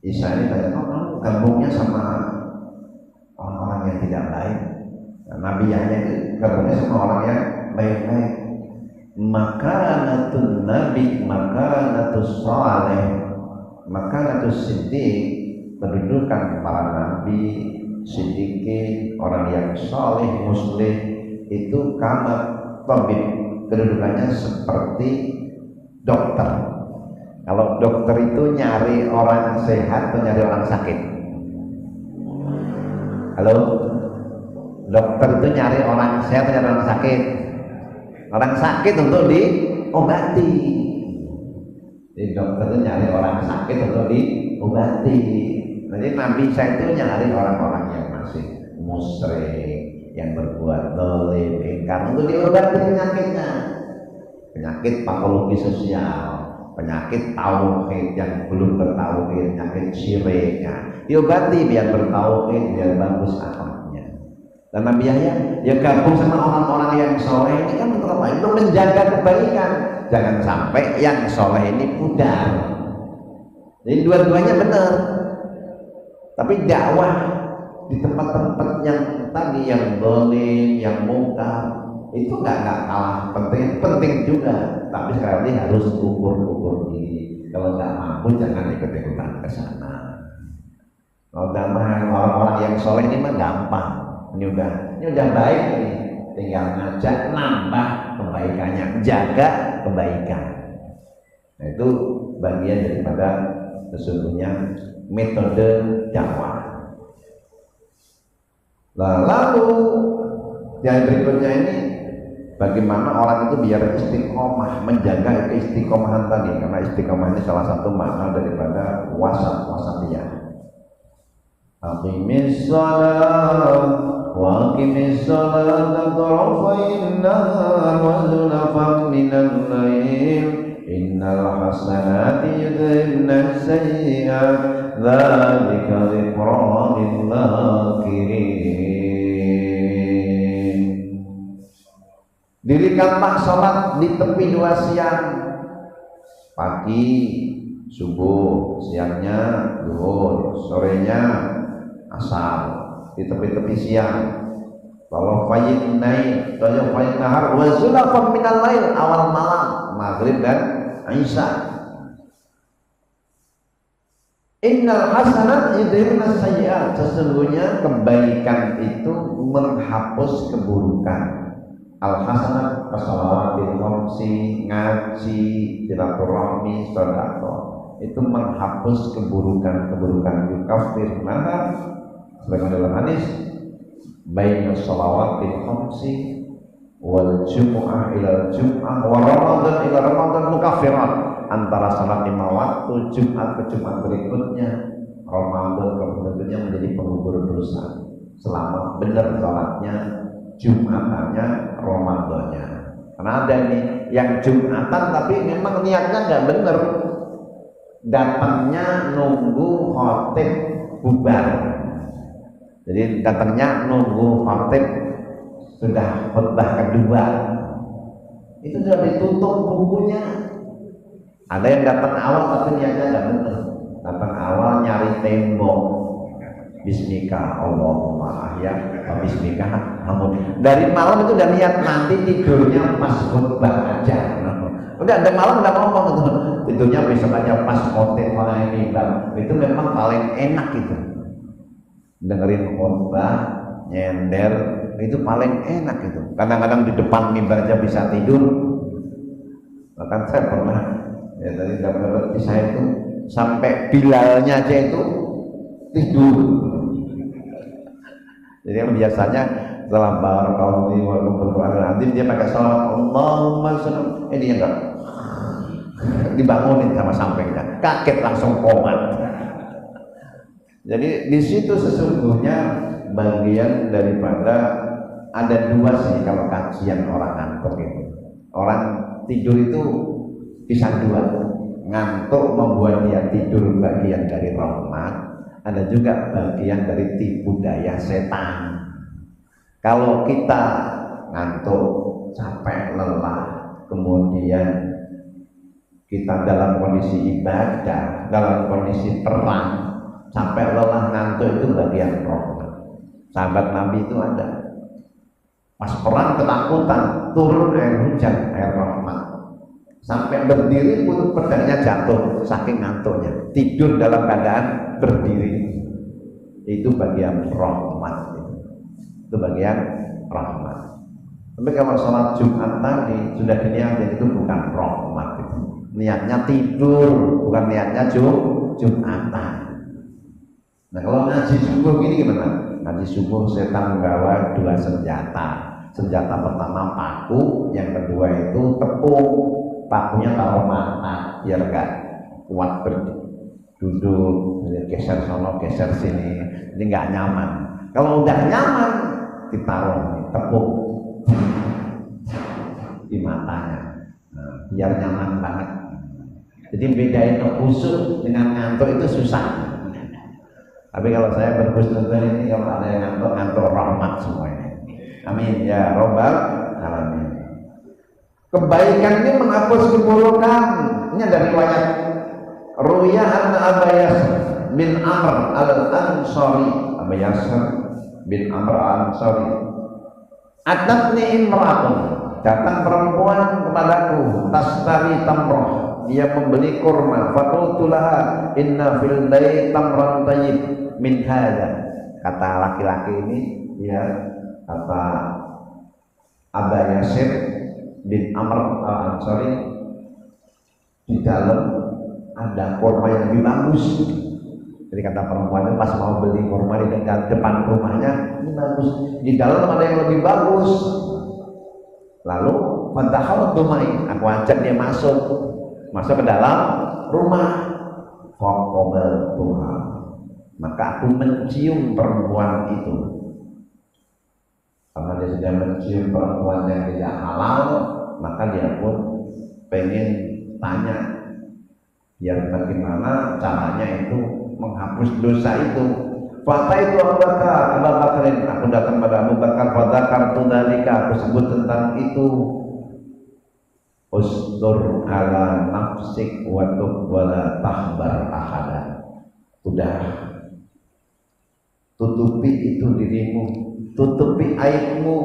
Isa ini tanya, gabungnya sama orang-orang yang tidak baik. Nah, Nabi Yahya itu gabungnya sama orang yang baik-baik. Makanatul Nabi, makanatus saleh, makanatus siddiq, kedudukan para nabi, siddiqin, orang yang saleh, muslim itu kama tabib, kedudukannya seperti dokter. Kalau dokter itu nyari orang sehat atau nyari orang sakit? Halo? Dokter itu nyari orang sehat atau nyari orang sakit? Orang sakit untuk diobati. Jadi dokter itu nyari orang sakit untuk diobati. Jadi Nabi Isa itu nyari orang-orang yang masih musyrik, yang berbuat zalim, ingkar, untuk diobati penyakitnya. Penyakit patologi sosial, penyakit tauhid yang belum bertauhid, penyakit syiriknya diobati biar bertauhid, biar bagus akhlaknya. Dan Nabi Yahya ya gabung sama orang-orang yang soleh ini kan untuk apa? Untuk menjaga kebaikan. Jangan sampai yang soleh ini pudar. Jadi dua-duanya benar. Tapi dakwah di tempat-tempat yang tadi yang dolim, yang mungkar, itu nggak kalah penting juga. Tapi sekali harus ukur diri. Kalau nggak mampu jangan ikut-ikutan ke sana. Kalau orang-orang yang soleh ini mah gampang. Ini udah baik nih. Tinggal ngajak nambah kebaikannya, jaga kebaikan. Nah, itu bagian daripada sesungguhnya metode dakwah. Nah, lalu yang berikutnya ini bagaimana orang itu biar istiqomah, menjaga keistiqomahan tadi, karena istiqomah ini salah satu makna daripada wasatiyah. Aqimis shalah wa aqimis salata tarafayn nahar wa zulfan minal lail innal hasanati yudhibna sayyi'at dzalika dzikra lil zakirin. Dirikanlah salat di tepi dua siang, pagi subuh, siangnya zuhur, sorenya asar, di tepi-tepi siang. Kalau fayin naik, kalau fayin nahar, wa zulafan minal lail, awal malam, maghrib dan isya. Innal hasanat yudhibna sayyi'at, sesungguhnya kebaikan itu menghapus keburukan. Al hasanat kasalawatil khamsi, ngaji, silaturahmi, sedekah, itu menghapus keburukan yukaffir nahar. Sebagaimana dalam hadis, baina shalawatil khamsi wal jumu'ah ila jumu'ah wa ramadan ila ramadan mukaffirat, antara salat 5 waktu Jumat ke Jumat berikutnya, Ramadan ke berikutnya menjadi penggugur dosa selama benar salatnya, Jumatannya, Ramadannya. Karena ada nih yang Jumatan tapi memang niatnya nggak benar, datangnya nunggu khotib bubar. Jadi datangnya nunggu khotib sudah khutbah kedua, itu sudah ditutup bukunya. Ada yang datang awal tapi niatnya nggak benar, datang awal nyari tembok, bismika Allahumma ahya wa bismika hamud. Dari malam itu udah niat nanti tidurnya pas khutbah aja. Udah ada malam udah ngomong itu, tidurnya besok aja pas khotib malah ini. Itu memang paling enak itu. Dengerin khutbah, nyender, itu paling enak itu. Kadang-kadang di depan mimbar aja bisa tidur. Bahkan saya pernah ya tadi dapat kisah itu, sampai Bilalnya aja itu tidur. Jadi biasanya setelah barakallahu wa Qur'an dia pakai salawat Allahumma sallam, dia enggak dibangunin sama sampingnya, kaget langsung koma. Jadi di situ sesungguhnya bagian daripada ada dua sih kalau kajian orang ngantuk itu. Orang tidur itu bisa dua, ngantuk membuat dia tidur bagian dari rahmat, ada juga bagian dari tipu daya setan. Kalau kita ngantuk, capek, lelah, kemudian kita dalam kondisi ibadah, dalam kondisi perang, sampai lelah ngantuk, itu bagian rahmat. Sahabat Nabi itu ada, pas perang ketakutan, turun air hujan, air rahmat, sampai berdiri pun pedangnya jatuh saking ngantuknya, tidur dalam keadaan berdiri. Itu bagian rahmat, itu bagian rahmat. Tapi kalau sholat Jumat tadi sudah diniatin, itu bukan rahmat, itu niatnya tidur, bukan niatnya Jumatan. Nah kalau ngaji subuh gini gimana? Ngaji subuh setan membawa dua senjata. Senjata pertama paku, yang kedua itu tepung. Pakunya taruh mata biar enggak kuat berduduk, geser sono geser sini, jadi nggak nyaman. Kalau udah nyaman ditaruh tepung di matanya, nah, biar nyaman banget. Jadi bedain khusyuk dengan ngantuk itu susah. Tapi kalau saya berhusnuzon ini, kalau ada yang ngantuk rahmat semuanya. Amin ya robbal alamin. Kebaikan ini menghapus keburukan. Ini ada riwayat Ruya an Abayas bin Amr al-Ansari Abu Yasir bin Amr al-Ansari, atatni imra'atun, datang perempuan kepadaku, tastari tamroh, dia membeli kurma. Faqultu laha inna fil bayti tamran tayyib min hadha. Kata laki-laki ini, ya, kata Abu Yasir bin Amr al-Ansari, di dalam ada kurma yang lebih bagus. Jadi kata perempuan itu pas mau beli kurma di depan rumahnya, ini bagus, di dalam ada yang lebih bagus. Lalu fadakhaltu ma'i, aku ajak dia masuk ke dalam rumah. Faqabaltuha, maka aku mencium perempuan itu. Karena dia sudah mencium perempuan yang tidak halal, maka dia pun pengen tanya, biar bagaimana caranya itu menghapus dosa itu. Fakta itu Abu Bakarin, aku datang pada Abu Bakar. Fadzakartu dzalika, aku sebut tentang itu. Ustur ala nafsik wa tub wala tahbar ahada. Sudah, tutupi itu dirimu, tutupi aibmu,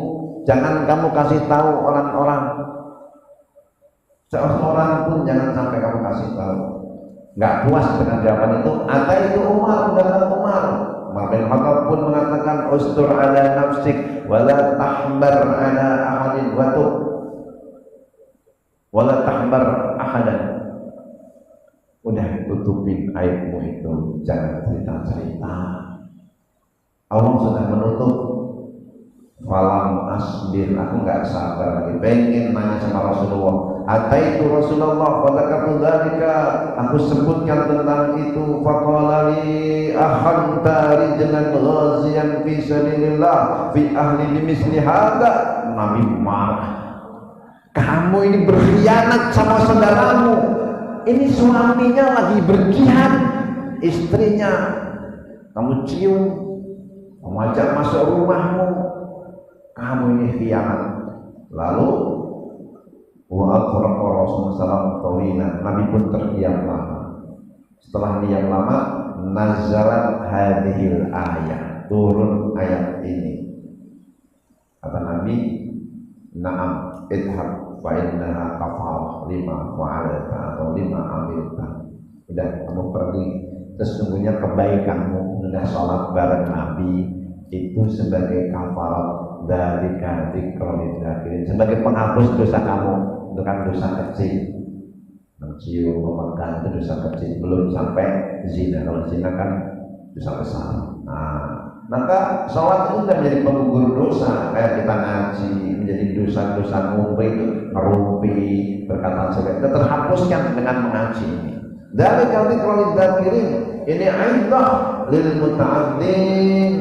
jangan kamu kasih tahu orang-orang. Seorang pun jangan sampai kamu kasih tahu. Nggak puas dengan jawaban itu, itu Umar, datang Umar bin Khattab pun mengatakan, ustur ala nafsik wala tahbar ala ahadin watub wala tahbar ahadan. Udah, tutupin aibmu itu, jangan cerita-cerita. Allah sudah menutup. Falam asbir, aku nggak sabar lagi, pengen nanya sama Rasulullah. Ataitu Rasulullah fadzakatu dzalika, aku sebutkan tentang itu. Faqala li akhanta rijlan ghaziyan fi sabilillah fi ahli bimisli hadza. Nabi marah, kamu ini berkhianat sama saudaramu. Ini suaminya lagi berjihad, istrinya kamu cium, kamu ajak masuk rumahmu, kamu ini khianat. Lalu wa aqra'a Rasulullah SAW, Nabi pun terdiam lama. Setelah diam lama, nazarat hadhil ayat, turun ayat ini. Kata Nabi, na'am idhab fa innaha kafarah lima fa'alta atau lima amilta. Udah, kamu pergi, sesungguhnya kebaikanmu sudah sholat bareng Nabi itu sebagai kafarat dari dzikron dzakirin, sebagai penghapus dosa kamu. Itu kan dosa kecil, mencium, memegang itu dosa kecil, belum sampai zina. Kalau zina kan dosa besar. Nah, maka sholat itu sudah menjadi penggugur dosa. Kayak kita ngaji menjadi dosa-dosa ngumpi, ngerumpi, berkata sebagai itu terhapuskan dengan mengaji ini. Dari dzikron dzakirin ini aidah lil muta'addin,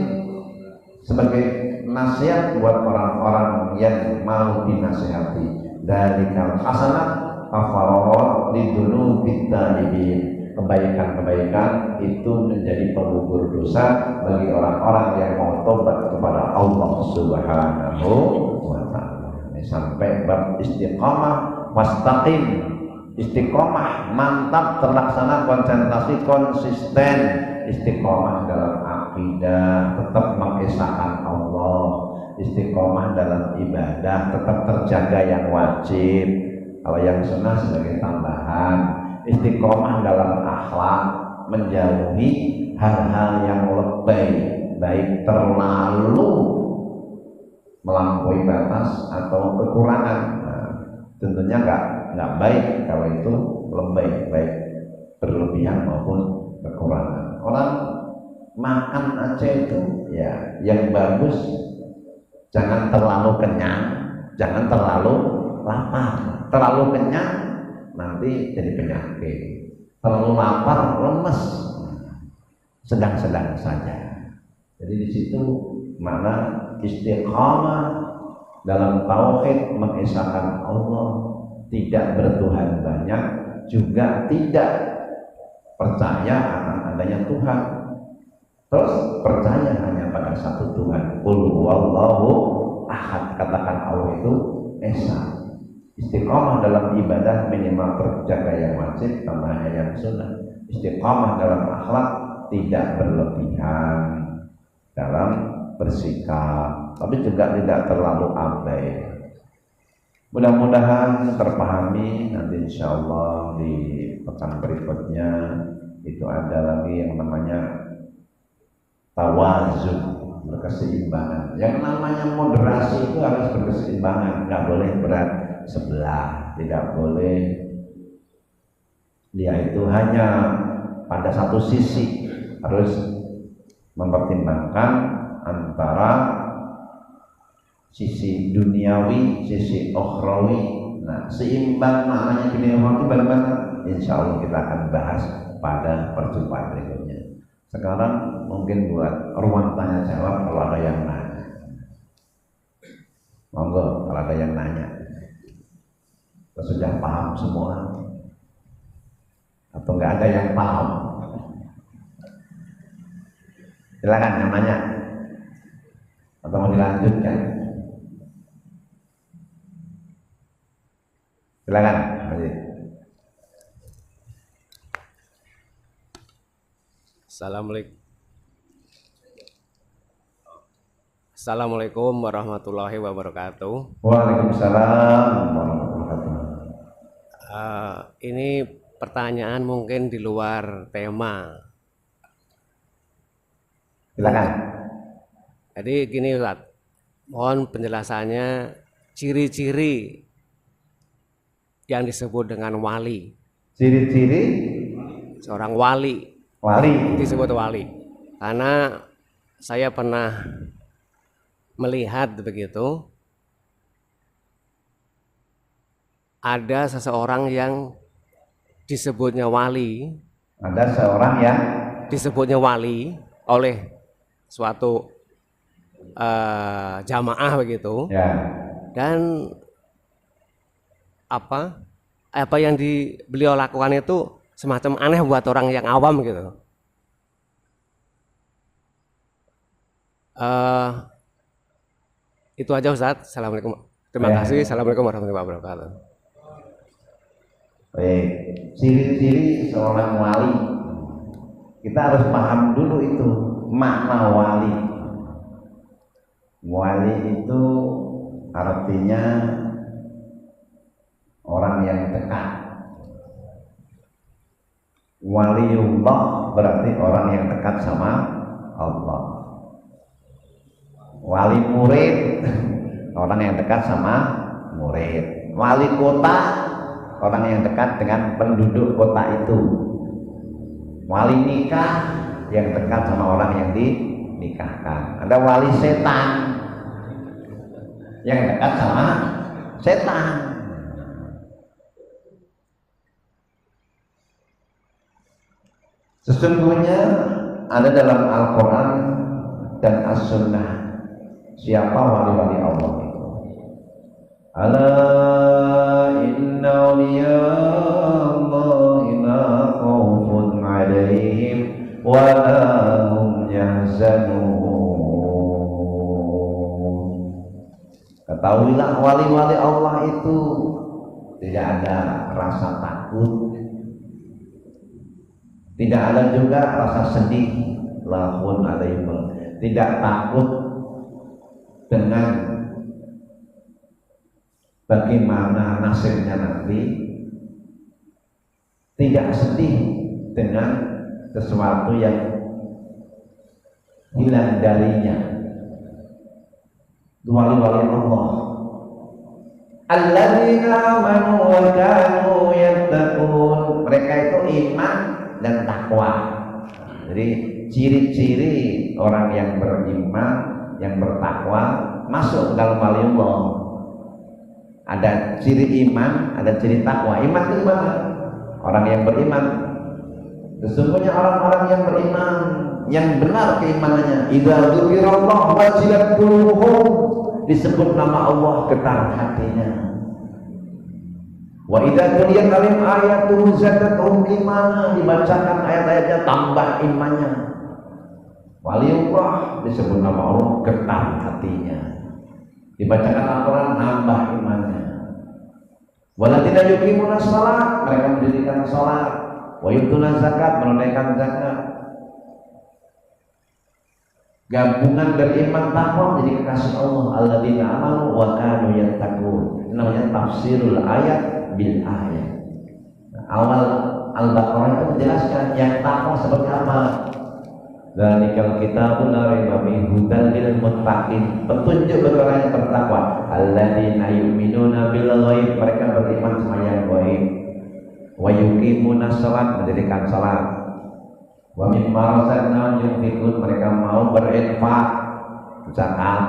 sebagai nasihat buat orang-orang yang mau dinasihati. Dari hasanat kafarat lidzunubit taibin, kebaikan-kebaikan itu menjadi penggugur dosa bagi orang-orang yang mau tobat kepada Allah Subhanahu wa ta'ala. Sampai bab istiqamah, wastaqim, istiqamah, mantap, terlaksana, konsentrasi, konsisten. Istiqamah dalam akidah, tetap mengesahkan Allah. Istiqomah dalam ibadah, tetap terjaga yang wajib, kalau yang sunnah sebagai tambahan. Istiqomah dalam akhlak, menjauhi hal-hal yang lebay, baik terlalu melampaui batas atau kekurangan. Nah, tentunya nggak baik kalau itu lebay, baik berlebihan maupun kekurangan. Orang makan aja itu ya yang bagus, jangan terlalu kenyang, jangan terlalu lapar. Terlalu kenyang nanti jadi penyakit, terlalu lapar lemes. Sedang-sedang saja. Jadi di situ mana istiqamah dalam tauhid, mengesahkan Allah, tidak bertuhan banyak, juga tidak percaya akan adanya Tuhan. Terus percaya hanya pada satu Tuhan. Qul huwallahu ahad, katakan Allah itu esa. Istiqamah dalam ibadah, minimal terjaga yang wajib, tambahnya yang sunnah. Istiqamah dalam akhlak, tidak berlebihan. dalam bersikap, tapi juga tidak terlalu abai. Mudah-mudahan terpahami. Nanti insya Allah di pekan berikutnya itu ada lagi yang namanya tawazun, berkeseimbangan. Yang namanya moderasi itu harus berkeseimbangan, nggak boleh berat sebelah, tidak boleh dia itu hanya pada satu sisi, harus mempertimbangkan antara sisi duniawi, sisi ukhrawi. Nah, seimbang maknanya dunia ukhrawi bagaimana? Insya Allah kita akan bahas pada perjumpaan berikutnya. Sekarang mungkin buat ruang tanya jawab kalau ada yang nanya. Monggo kalau ada yang nanya. Kita sudah paham semua atau nggak ada yang paham? Silakan yang nanya. Atau mau dilanjutkan? Silakan. Assalamualaikum warahmatullahi wabarakatuh. Waalaikumsalam warahmatullahi wabarakatuh. Ini pertanyaan mungkin di luar tema. Silakan. Jadi gini Ustaz, mohon penjelasannya ciri-ciri yang disebut dengan wali. Ciri-ciri Seorang wali disebut wali. Karena saya pernah melihat begitu, ada seseorang yang disebutnya wali. Ada seorang yang disebutnya wali oleh suatu jamaah begitu ya. Dan apa yang beliau lakukan itu semacam aneh buat orang yang awam gitu. Itu aja Ustaz. Assalamualaikum. Terima kasih. Assalamualaikum warahmatullahi wabarakatuh. Baik, ciri-ciri seorang wali. Kita harus paham dulu itu makna wali. Wali itu artinya orang yang dekat. Waliullah berarti orang yang dekat sama Allah. Wali murid, orang yang dekat sama murid. Wali kota, orang yang dekat dengan penduduk kota itu. Wali nikah, yang dekat sama orang yang dinikahkan. Ada wali setan, yang dekat sama setan. Sesungguhnya ada dalam Al-Quran dan As-Sunnah siapa wali-wali Allah itu. Ala inna awliya Allahi la khawfun alaihim wa la hum yahzanun. Ketahuilah wali-wali Allah itu tidak ada rasa takut, tidak ada juga rasa sedih, lahun alaihim, tidak takut dengan bagaimana nasibnya nanti, tidak sedih dengan sesuatu yang hilang darinya. Wali-wali Allah alladzina amanu wa kanu yattaqun, mereka itu iman dan takwa. Jadi ciri-ciri orang yang beriman, yang bertakwa masuk dalam waliullah. Ada ciri iman, ada ciri takwa. Iman itu gimana? Orang yang beriman. Sesungguhnya orang-orang yang beriman, yang benar keimanannya, idza dzukirallah wajilat qulubuhum, disebut nama Allah getar hatinya. Wa idza tuliyat alaihim ayatuhu zadatuhum imana, dibacakan ayat-ayatnya tambah imannya. Waliullah disebut nama Allah getar hatinya. Dibacakan Al-Quran nambah imannya. Walladzina yuqimuna shalah, mereka mendirikan salat. Wa yu'tuna zakat, menunaikan zakat. Gabungan beriman takwa menjadi kekasih Allah. Alladzina amanu wa kanu yattaqun. Namanya tafsirul ayat bil ayat. Nah, awal Al-Baqarah itu menjelaskan yang takwa seperti apa. Dzalikal kitabun la raiba fihi hudan lil muttaqin. Petunjuk bagi orang yang bertakwa. Alladzina yu'minuna bil ghaib. Mereka beriman sama yang gaib. Wa yuqimuna shalat, mendirikan salat. Wa mimma razaqnahum yunfiqun, mereka mau berinfak, zakat.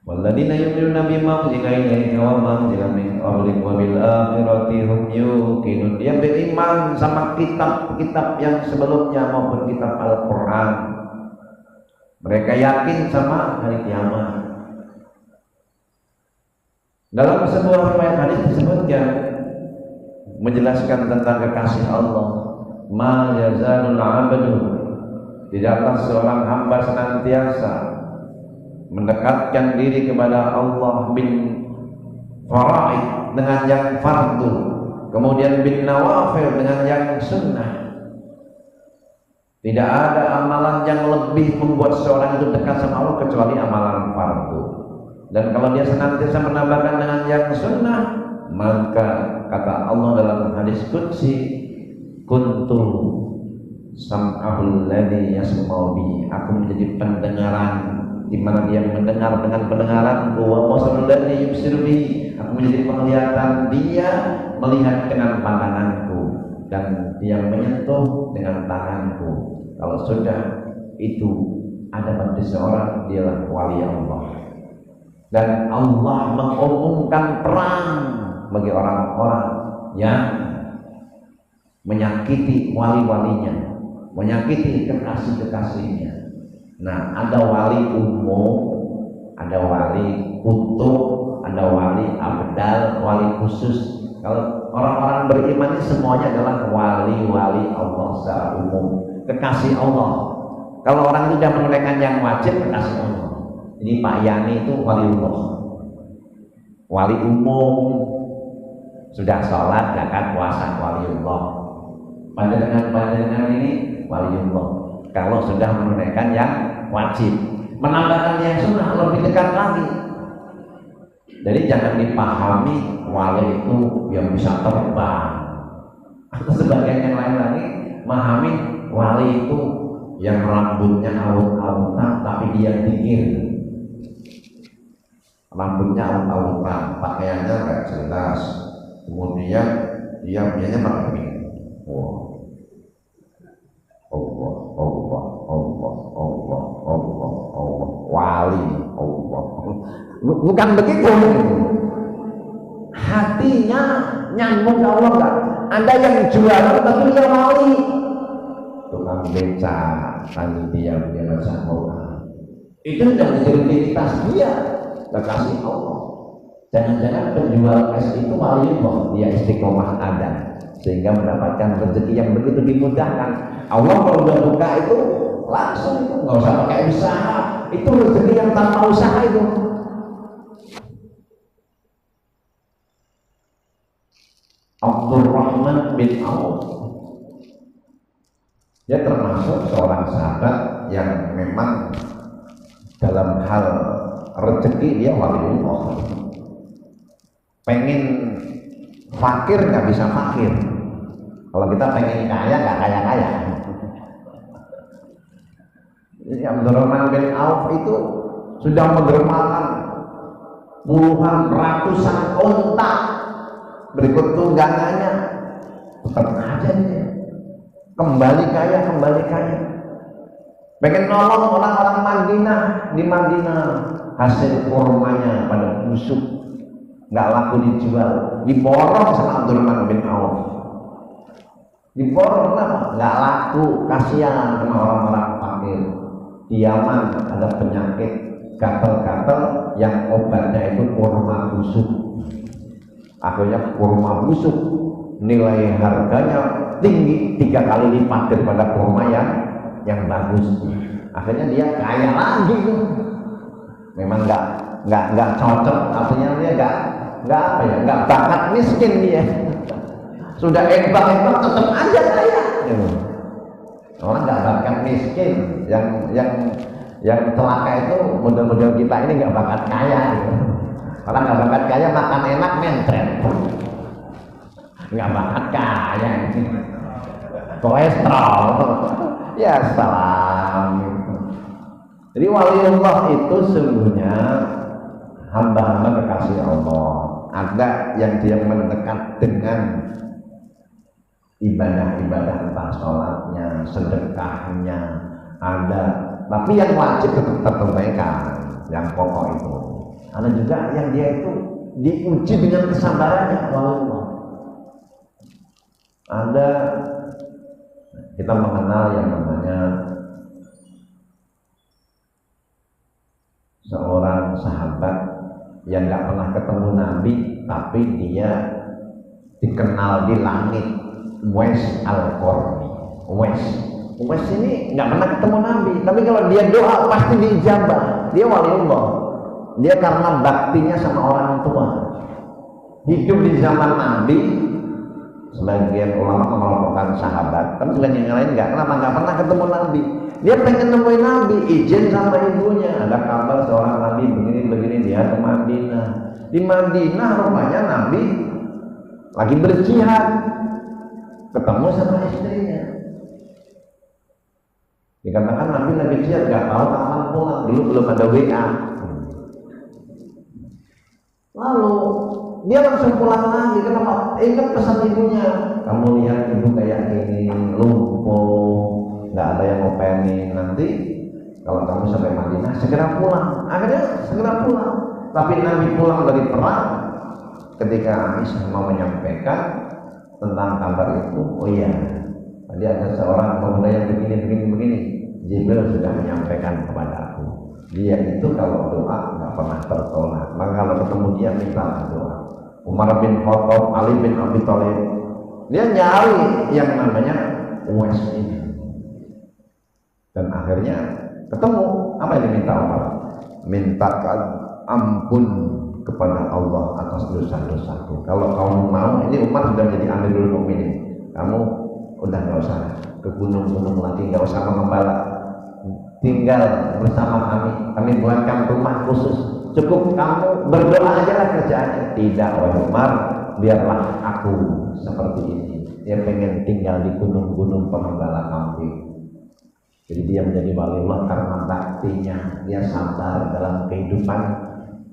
Walladzina yu'minuna bima unzila ilaika wa ma unzila min qablika wa bil akhirati hum yuqinun. Dia beriman sama kitab-kitab yang sebelumnya maupun kitab Al-Qur'an. Mereka yakin sama hari kiamat. Dalam sebuah riwayat hadis disebutkan menjelaskan tentang kekasih Allah. Ma yazalul 'abdu, tidaklah seorang hamba senantiasa mendekatkan diri kepada Allah bin faraid dengan yang fardu, kemudian bin nawafil dengan yang sunnah. Tidak ada amalan yang lebih membuat seorang itu dekat sama Allah kecuali amalan fardu. Dan kalau dia senantiasa menambahkan dengan yang sunnah, maka kata Allah dalam hadis qudsi, kuntu sam'ahul ladzi yasma'u bi, aku menjadi pendengaran di mana dia mendengar dengan pendengaranku, wa basarul ladzi yubsiru bi, aku menjadi penglihatan dia melihat dengan pandanganku, dan dia menyentuh dengan tanganku. Kalau sudah itu ada pada seorang, dialah wali Allah. Dan Allah mengumumkan perang bagi orang-orang yang menyakiti wali-walinya, menyakiti kekasih-kekasihnya. Nah, ada wali umum, ada wali kutub, ada wali abdal, wali khusus. Kalau orang-orang beriman ini semuanya adalah wali-wali Allah secara umum, kekasih Allah. Kalau orang itu sudah menunaikan yang wajib, kekasih Allah. Jadi Pak Yani itu wali Allah, wali umum, sudah sholat, zakat, puasa, wali Allah. Pandangan ini waliullah. Kalau sudah menunaikan yang wajib, menambahkan yang sunnah lebih dekat lagi. Jadi jangan dipahami wali itu yang bisa terbang, atau sebagian yang lain lagi memahami wali itu yang rambutnya awut-awutan tapi dia dingin. Rambutnya awut-awutan, pakaiannya nggak jelas, kemudian dia biasanya pakai Allah, wali Allah. Bukan begitu. Hatinya nyambung ke Allah enggak? Ada yang jual tapi dia wali. Tukang beca, panitia dia baca Quran. Itu sudah menjadi identitas dia, kekasih Allah. Jangan-jangan penjual es itu wali Allah, dia istiqomah ada, sehingga mendapatkan rezeki yang begitu dimudahkan. Allah kalau udah buka itu langsung, itu nggak usah pakai usaha, itu rezeki yang tanpa usaha itu. Abdurrahman bin Auf, dia termasuk seorang sahabat yang memang dalam hal rezeki dia wali Allah. Pengen fakir nggak bisa fakir. Kalau kita pengen kaya nggak kaya-kaya. Jadi Abdurrahman bin Auf itu sudah mendermakan puluhan ratusan unta, berikut tunggangannya, tetap aja dia kembali kaya. Pengen nolong orang-orang Madinah, di Madinah hasil kurmanya pada busuk, nggak laku dijual, diborong sama Abdurrahman bin Auf. Diborong kenapa? Nggak laku, kasihan sama orang-orang fakir. Di Yaman ada penyakit gatal-gatal yang obatnya itu kurma busuk. Akhirnya kurma busuk nilai harganya tinggi 3 kali lipat daripada kurma yang bagus. Akhirnya dia kaya lagi. Memang nggak cocok, artinya dia nggak bakat miskin dia. Sudah hebat tetap aja kaya. Orang nggak bakat miskin, yang celaka itu model-model kita ini nggak bakat kaya gitu. Orang nggak bakat kaya makan enak mentret, nggak bakat kaya ini kolesterol ya salam gitu. Jadi waliullah itu sungguhnya hamba-hamba kekasih Allah. Ada yang dia mendekat dengan ibadah-ibadah, entah sholatnya, sedekahnya, ada. Tapi yang wajib tetap tertunaikan, yang pokok itu. Ada juga yang dia itu diuji dengan kesabarannya, waliullah. Ada kita mengenal yang namanya seorang sahabat yang nggak pernah ketemu Nabi, tapi dia dikenal di langit, Uwais Al-Qarni. Uwais ini nggak pernah ketemu Nabi, tapi kalau dia doa pasti diijabah. Dia waliullah. Dia karena baktinya sama orang tua, hidup di zaman Nabi. Sebagian ulama mengelompokkan sahabat, tapi sebagian yang lain nggak pernah ketemu Nabi. Dia pengen nemuin Nabi, izin sama ibunya. Ada kabar seorang Nabi begini dia ke Madinah. Di Madinah rupanya Nabi lagi berjihad, ketemu sama istrinya. Dikatakan Nabi lagi jihad, nggak tahu kapan pulang. Dulu belum ada WA. Lalu dia langsung pulang lagi. Kenapa? Ingat pesan ibunya. Kamu lihat ibu kayak gini, lumpuh, nggak ada yang ngopenin. Nanti kalau kamu sampai Madinah segera pulang. Akhirnya segera pulang. Tapi Nabi pulang dari perang. Ketika Aisyah mau menyampaikan tentang kabar itu, oh iya, tadi ada seorang pemuda yang begini. Jibril sudah menyampaikan kepada aku. Dia itu kalau doa nggak pernah tertolak. Maka kalau ketemu dia minta doa. Umar bin Khattab, Ali bin Abi Thalib, dia nyari yang namanya Uwais ini. Dan akhirnya ketemu. Apa yang diminta Umar? Mintakan ampun kepada Allah atas dosa-dosaku. Kalau kamu mau, ini Umar sudah jadi Amirul Mukminin. Kamu udah nggak usah ke gunung-gunung lagi, nggak usah mengembala. Tinggal bersama kami buatkan rumah khusus. Cukup kamu berdoa aja lah kerjaannya. Tidak, wahai Umar, biarlah aku seperti ini. Dia pengen tinggal di gunung-gunung pengembala kambing. Jadi dia menjadi waliullah karena baktinya. Dia sabar dalam kehidupan.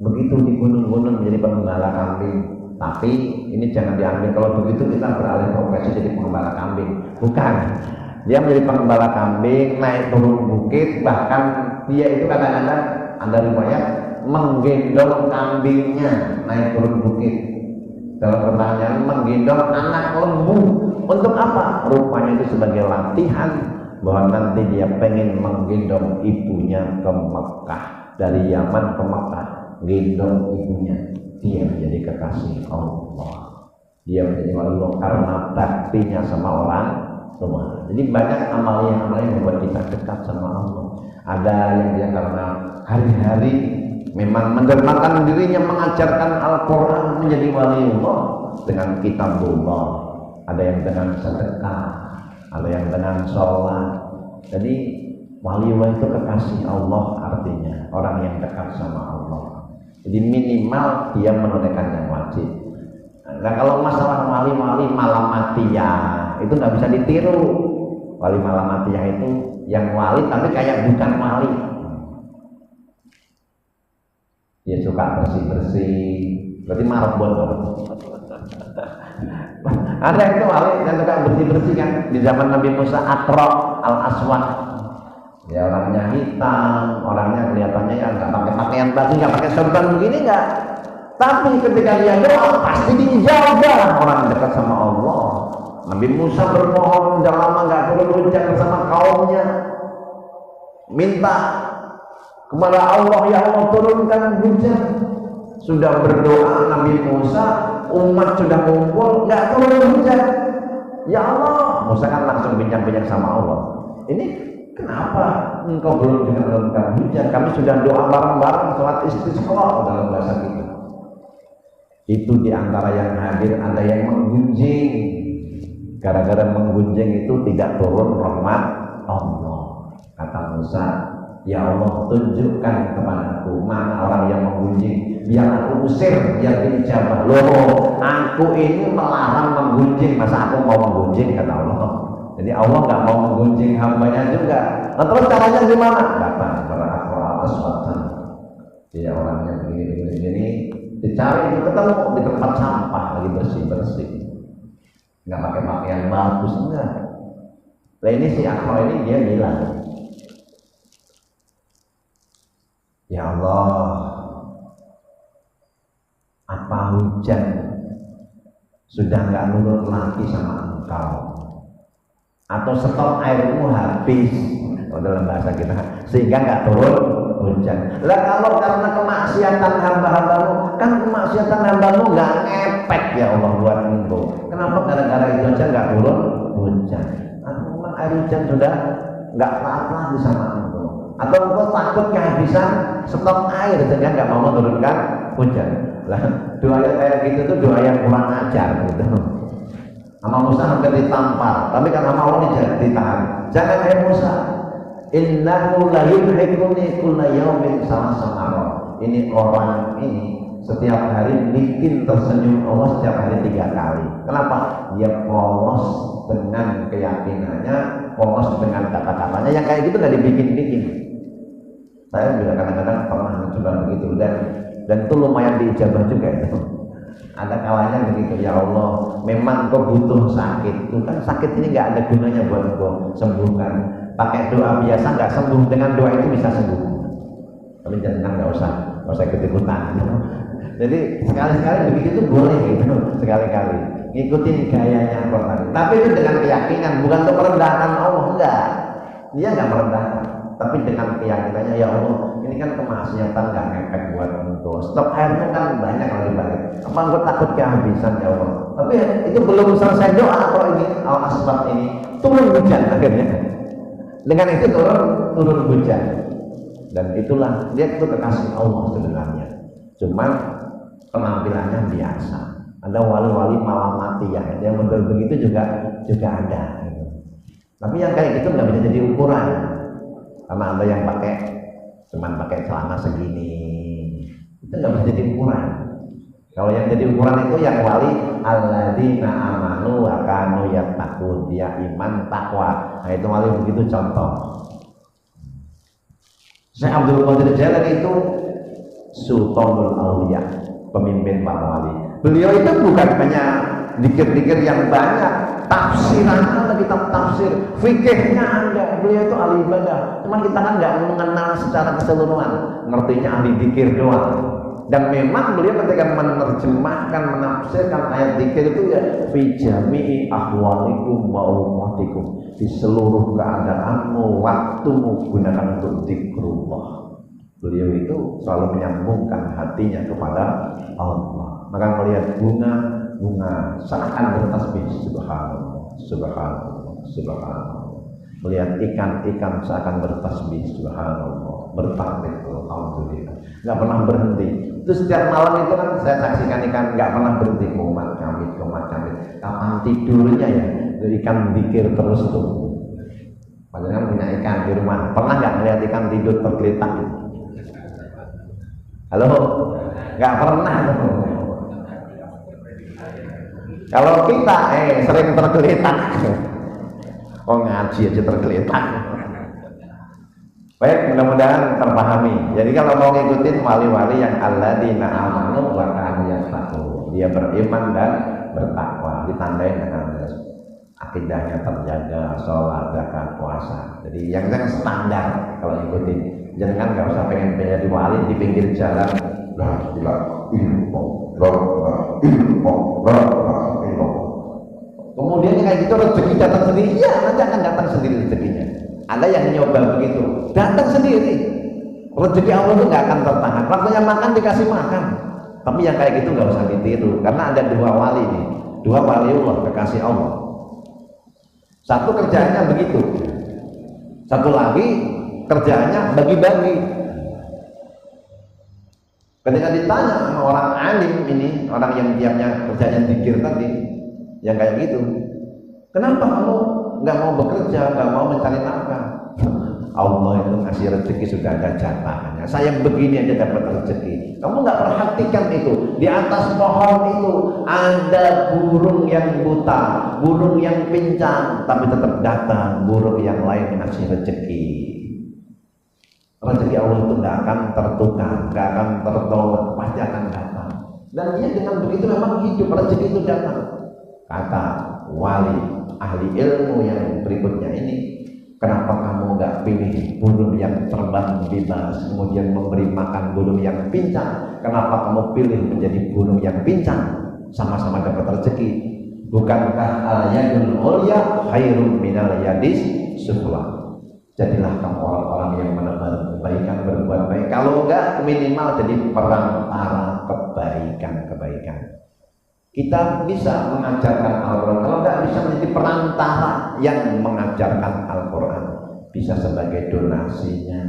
Begitu di gunung-gunung menjadi pengembala kambing. Tapi ini jangan diambil kalau begitu kita beralih profesi jadi pengembala kambing. Bukan. Dia menjadi pengembala kambing, naik turun bukit, bahkan dia itu kadang-kadang ada riwayat menggendong kambingnya naik turun bukit. Dalam pertanyaan menggendong anak lembu untuk apa? Rupanya itu sebagai latihan bahwa nanti dia pengen menggendong ibunya ke Mekah, dari Yaman ke Mekah, gendong ibunya. Dia menjadi kekasih Allah. Dia menjadi waliullah karena baktinya sama orang tua. Jadi banyak amalia-amalia yang membuat kita dekat sama Allah. Ada yang dia karena hari-hari memang mendermakan dirinya mengajarkan Al-Quran, menjadi waliullah dengan kitabullah. Ada yang dengan sedekah, ada yang dengan sholat. Jadi waliullah itu kekasih Allah, artinya orang yang dekat sama Allah. Jadi minimal dia menunaikan yang wajib. Nah kalau masalah wali-wali malamatiyah itu nggak bisa ditiru. Wali malamatiyah itu yang wali tapi kayak bukan wali. Dia suka bersih-bersih, berarti marah buat orang. Ada itu wali yang suka bersih-bersih kan. Di zaman Nabi Musa, Atra al-Aswad. Ya orangnya hitam, orangnya kelihatannya ya nggak pakai pakaian bagus, nggak pakai sorban begini nggak. Tapi ketika dia doa pasti diijabah. Orang dekat sama Allah. Nabi Musa bermohon udah lama nggak turun hujan bersama kaumnya, minta kepada Allah, ya Allah turunkan hujan. Sudah berdoa Nabi Musa, umat sudah ngumpul, nggak turun hujan. Ya Allah, Musa kan langsung bincang-bincang sama Allah. Ini kenapa engkau belum menurunkan hujan? Kami sudah doa bareng-bareng, sholat istisqa dalam bahasa kita. Itu diantara yang hadir ada yang menggunjing. Gara-gara menggunjing itu tidak turun rahmat Allah. Kata Musa, ya Allah tunjukkan kepadaku mana orang yang menggunjing, biar aku usir, biar diijabah. Loh, aku ini melarang menggunjing, masa aku mau menggunjing, kata Allah. Jadi Allah nggak mau menggunjing hambanya juga. Nah, terus caranya gimana? Dapat berakal aswatan. Dia orangnya begini, dicari itu ketemu di tempat sampah lagi bersih, nggak pakai pakaian bagus enggak. Nah ini si Akro ini dia bilang, ya Allah, apa hujan sudah nggak nurut lagi sama engkau, atau stok airmu habis, dalam bahasa kita, sehingga nggak turun hujan. Lah kalau karena kemaksiatan hamba-hambamu, kan kemaksiatan hambamu nggak ngepek ya Allah buat engkau. Kenapa gara-gara itu aja nggak turun hujan? Memang air hujan sudah nggak taat lagi sama engkau. Atau engkau takut kehabisan stok air sehingga nggak mau menurunkan hujan. Lah doa yang kayak gitu tuh doa yang kurang ajar gitu. Sama Musa hampir ditampar, tapi kan sama Allah ditahan. Jangan Musa. Innahu la yuhibbuni kulla yaumin sama. Ini orang ini setiap hari bikin tersenyum Allah setiap hari 3 kali. Kenapa? Dia polos dengan keyakinannya, polos dengan kata-katanya yang kayak gitu gak dibikin-bikin. Saya juga kadang-kadang pernah mencoba begitu dan itu lumayan diijabah juga itu. Ada kalanya begitu, ya Allah, memang kau butuh sakit. Itu kan sakit ini nggak ada gunanya buat kau sembuhkan. Pakai doa biasa nggak sembuh, dengan doa itu bisa sembuh. Tapi jangan nggak usah ikut-ikutan. Jadi sekali-sekali begitu itu boleh gitu, sekali-kali ngikutin gayanya Quran. Tapi itu dengan keyakinan, bukan untuk merendahkan Allah, enggak. Dia nggak merendahkan, tapi dengan keyakinannya, ya Allah, ini kan kemaksiatan nggak ngepek buat engkau. Stok airnya kan banyak kalau dibalik. Apa engkau takut kehabisan ya Allah? Tapi itu belum selesai doa kok ini al-asbab ini turun hujan akhirnya. Dengan itu turun hujan. Dan itulah dia itu kekasih Allah sebenarnya. Cuman penampilannya biasa. Ada wali-wali malam mati ya, yang model begitu juga ada. Gitu. Tapi yang kayak gitu nggak bisa jadi ukuran. Karena ada yang cuman pakai celana segini, itu nggak bisa jadi ukuran. Kalau yang jadi ukuran itu yang wali alladzina amanu wa kanu yattaqun, dia iman takwa. Nah itu wali begitu contoh. Syekh Abdul Qadir Jailani itu Sultanul Auliya, pemimpin para wali. Beliau itu bukan hanya dikir-dikir yang banyak, tafsirannya ada kitab tafsir, fikihnya ada. Beliau itu ahli ibadah. Cuman kita kan nggak mengenal secara keseluruhan, ngertinya ahli dikir doang. Dan memang beliau ketika menerjemahkan, menafsirkan ayat zikir itu ya fi jami'i ahwalikum wa umatikum, di seluruh keadaanmu, waktumu gunakan untuk zikrullah. Beliau itu selalu menyambungkan hatinya kepada Allah. Maka melihat bunga seakan bertasbih subhanallah, subhanallah, subhanallah. Melihat ikan seakan bertasbih subhanallah, bertakbir alhamdulillah, nggak pernah berhenti. Itu setiap malam itu kan saya saksikan ikan nggak pernah berhenti, komat kamit. Kapan tidurnya ya, ikan zikir terus tuh. Padahal punya ikan di rumah, pernah nggak melihat ikan tidur tergeletak? Halo, nggak pernah. Kalau kita sering tergeletak. Oh ngaji aja tergeletak. Baik, mudah-mudahan terpahami. Jadi kalau mau ngikutin wali-wali yang alladzina amanu wa kanu yattaqun, dia beriman dan bertakwa, ditandai dengan akidahnya terjaga, sholat, zakat, puasa. Jadi yang standar kalau ngikutin. Jangan nggak usah pengen jadi wali di pinggir jalan. La ilaha illallah. Kemudian kayak gitu rezeki datang sendiri, ya nanti akan datang sendiri rezekinya. Ada yang nyoba begitu, datang sendiri. Rezeki Allah itu nggak akan tertahan. Waktunya makan dikasih makan. Tapi yang kayak gitu nggak usah ditiru, karena ada dua wali nih, dua waliullah kekasih Allah. Satu kerjaannya begitu, satu lagi kerjaannya bagi-bagi. Ketika ditanya sama orang alim ini, orang yang diamnya kerjanya zikir tadi, yang kayak gitu, kenapa kamu nggak mau bekerja, nggak mau mencari nafkah? Allah itu ngasih rezeki sudah ada jatahnya. Saya begini aja dapat rezeki. Kamu nggak perhatikan itu. Di atas pohon itu ada burung yang buta, burung yang pincang, tapi tetap datang burung yang lain ngasih rezeki. Rezeki Allah itu nggak akan tertukar, nggak akan tertolak, pasti akan datang. Dan dia dengan begitu memang hidup, rezeki itu datang. Kata wali ahli ilmu yang berikutnya ini, kenapa kamu nggak pilih burung yang terbang bebas, kemudian memberi makan burung yang pincang? Kenapa kamu pilih menjadi burung yang pincang? Sama-sama dapat rezeki. Bukankah al-yadul ulya khairum minal yadis sufla? Jadilah kamu orang-orang yang menebar kebaikan, berbuat baik. Kalau enggak, minimal jadi perantara kebaikan-kebaikan. Kita bisa mengajarkan Al-Quran. Kalau enggak, bisa menjadi perantara yang mengajarkan Al-Quran. Bisa sebagai donasinya.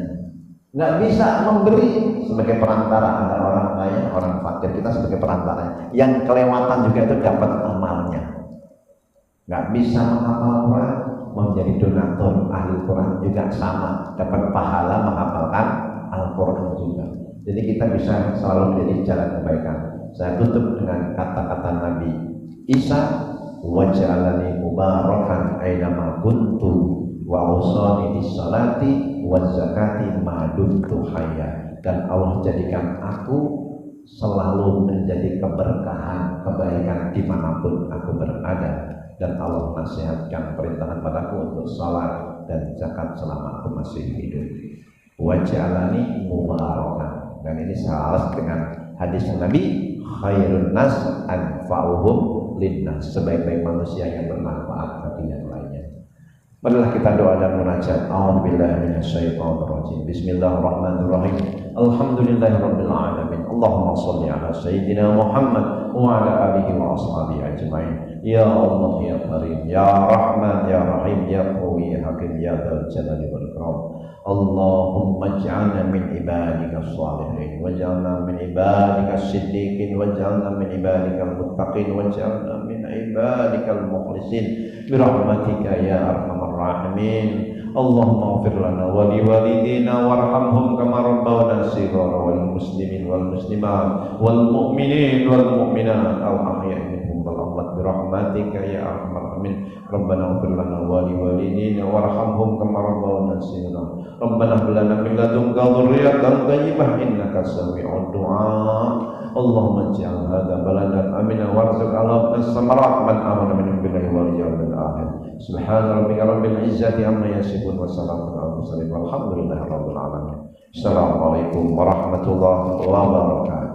Enggak bisa memberi sebagai perantara. Ada orang kaya, orang fakir, kita sebagai perantara. Yang kelewatan juga itu dapat amalnya. Enggak bisa menghafal Quran, menjadi donatur ahli Quran juga sama, dapat pahala menghafalkan Al-Quran juga. Jadi kita bisa selalu menjadi jalan kebaikan. Saya tutup dengan kata-kata Nabi Isa, waj'alani mubarakan aina kuntu wa awsani bis salati waz zakati ma dumtu hayya. Dan Allah jadikan aku selalu menjadi keberkahan, kebaikan dimanapun aku berada. Dan Allah nasihatkan perintahkan padaku untuk salat dan zakat selama aku masih hidup. Waj'alani mubarakan. Dan ini selaras dengan hadis Nabi, khairun nas anfa'uhum linnas. Sebaik-baik manusia yang bermanfaat bagi yang lainnya. Marilah kita doa dan munajat. A'udzubillahi minasyaitonir rajim. Bismillahirrahmanirrahim. Alhamdulillahirabbil alamin. Allahumma shalli ala sayyidina Muhammad wa ala alihi wa ashabihi ajmain. Ya Allah ya Karim, ya Rahman ya Rahim, ya Qawi ya Hakim, ya Dzal Jalali wal Ikram. Allahumma ij'alna min ibadika shalihin, waj'alna min ibadika siddiqin, waj'alna min ibadika muttaqin, waj'alna min ibadika mukhlisin birahmatika ya arhamar rahimin. Allahumma ighfir lana wa liwalidina warhamhum kama rabbawna shighara, wal muslimin wal muslimat wal mu'minin wal mu'minat al ahya'i minhum wal amwat birahmatika ya arhamar rahimin. Rabbana ighfir lana wa liwalidina warhamhum kama rabbawna shighara. Rabbana hab lana min ladunka dhurriyyatan thayyibah innaka sami'ud du'a. Allahumma ij'al hadha baladan amina warzuq ala as-samarat man amana minhum billahi wal yawmil akhir. Subhana rabbika rabbil izzati amma yasifun wa salamun alal mursalin walhamdulillahi rabbil alamin. Assalamualaikum warahmatullahi wabarakatuh.